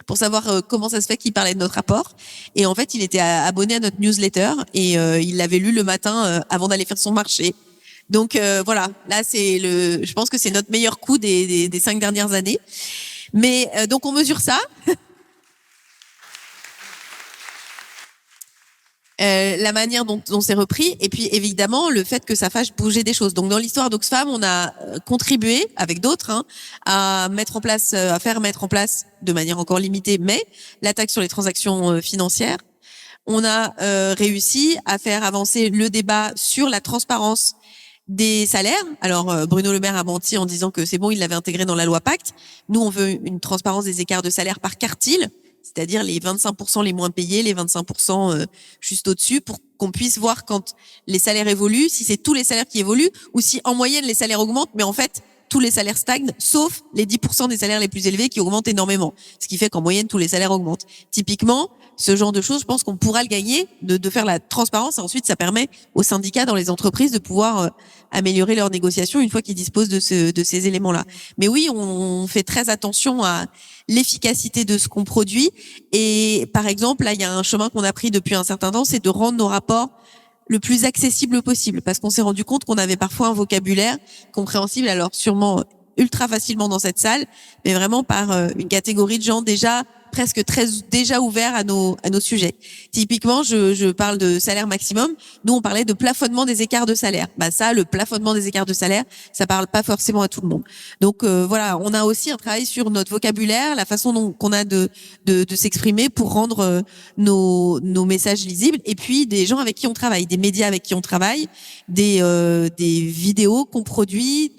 pour savoir comment ça se fait qu'il parlait de notre rapport. Et en fait, il était abonné à notre newsletter, et il l'avait lu le matin avant d'aller faire son marché. Donc voilà, là je pense que c'est notre meilleur coup des 5 dernières années. Mais donc on mesure ça. La manière dont c'est repris, et puis évidemment le fait que ça fasse bouger des choses. Donc dans l'histoire d'Oxfam, on a contribué avec d'autres à faire mettre en place de manière encore limitée, mais la taxe sur les transactions financières. On a réussi à faire avancer le débat sur la transparence des salaires. Alors Bruno Le Maire a menti en disant que c'est bon, il l'avait intégré dans la loi Pacte. Nous, on veut une transparence des écarts de salaire par quartile, c'est-à-dire les 25% les moins payés, les 25% juste au-dessus, pour qu'on puisse voir quand les salaires évoluent, si c'est tous les salaires qui évoluent, ou si en moyenne les salaires augmentent, mais en fait tous les salaires stagnent, sauf les 10% des salaires les plus élevés qui augmentent énormément. Ce qui fait qu'en moyenne tous les salaires augmentent. Typiquement, ce genre de choses, je pense qu'on pourra le gagner, de faire la transparence, et ensuite ça permet aux syndicats dans les entreprises de pouvoir améliorer leurs négociations une fois qu'ils disposent de ces éléments-là. Mais oui, on fait très attention à l'efficacité de ce qu'on produit, et par exemple, là il y a un chemin qu'on a pris depuis un certain temps, c'est de rendre nos rapports le plus accessible possible, parce qu'on s'est rendu compte qu'on avait parfois un vocabulaire compréhensible, alors sûrement ultra facilement dans cette salle, mais vraiment par une catégorie de gens déjà ouverts à nos sujets. Typiquement, je parle de salaire maximum. Nous, on parlait de plafonnement des écarts de salaire. Le plafonnement des écarts de salaire, ça parle pas forcément à tout le monde. Donc voilà, on a aussi un travail sur notre vocabulaire, la façon qu'on a de s'exprimer pour rendre nos messages lisibles, et puis des gens avec qui on travaille, des médias avec qui on travaille, des vidéos qu'on produit.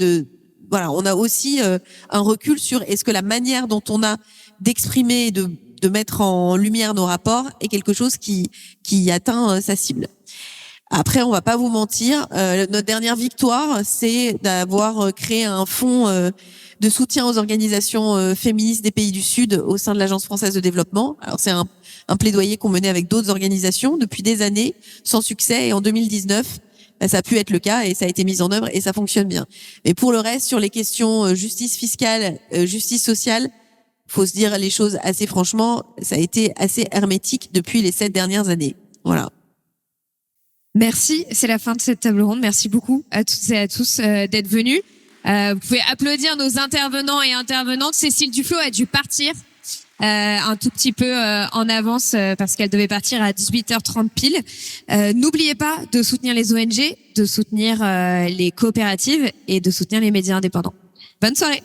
Voilà, on a aussi un recul sur est-ce que la manière dont on a d'exprimer, de mettre en lumière nos rapports est quelque chose qui atteint sa cible. Après, on va pas vous mentir, notre dernière victoire, c'est d'avoir créé un fonds de soutien aux organisations féministes des pays du Sud au sein de l'Agence française de développement. Alors c'est un plaidoyer qu'on menait avec d'autres organisations depuis des années, sans succès, et en 2019, ça a pu être le cas, et ça a été mis en œuvre, et ça fonctionne bien. Mais pour le reste, sur les questions justice fiscale, justice sociale, faut se dire les choses assez franchement, ça a été assez hermétique depuis les 7 dernières années. Voilà. Merci, c'est la fin de cette table ronde. Merci beaucoup à toutes et à tous d'être venus. Vous pouvez applaudir nos intervenants et intervenantes. Cécile Duflot a dû partir un tout petit peu en avance parce qu'elle devait partir à 18h30 pile. N'oubliez pas de soutenir les ONG, de soutenir les coopératives et de soutenir les médias indépendants. Bonne soirée.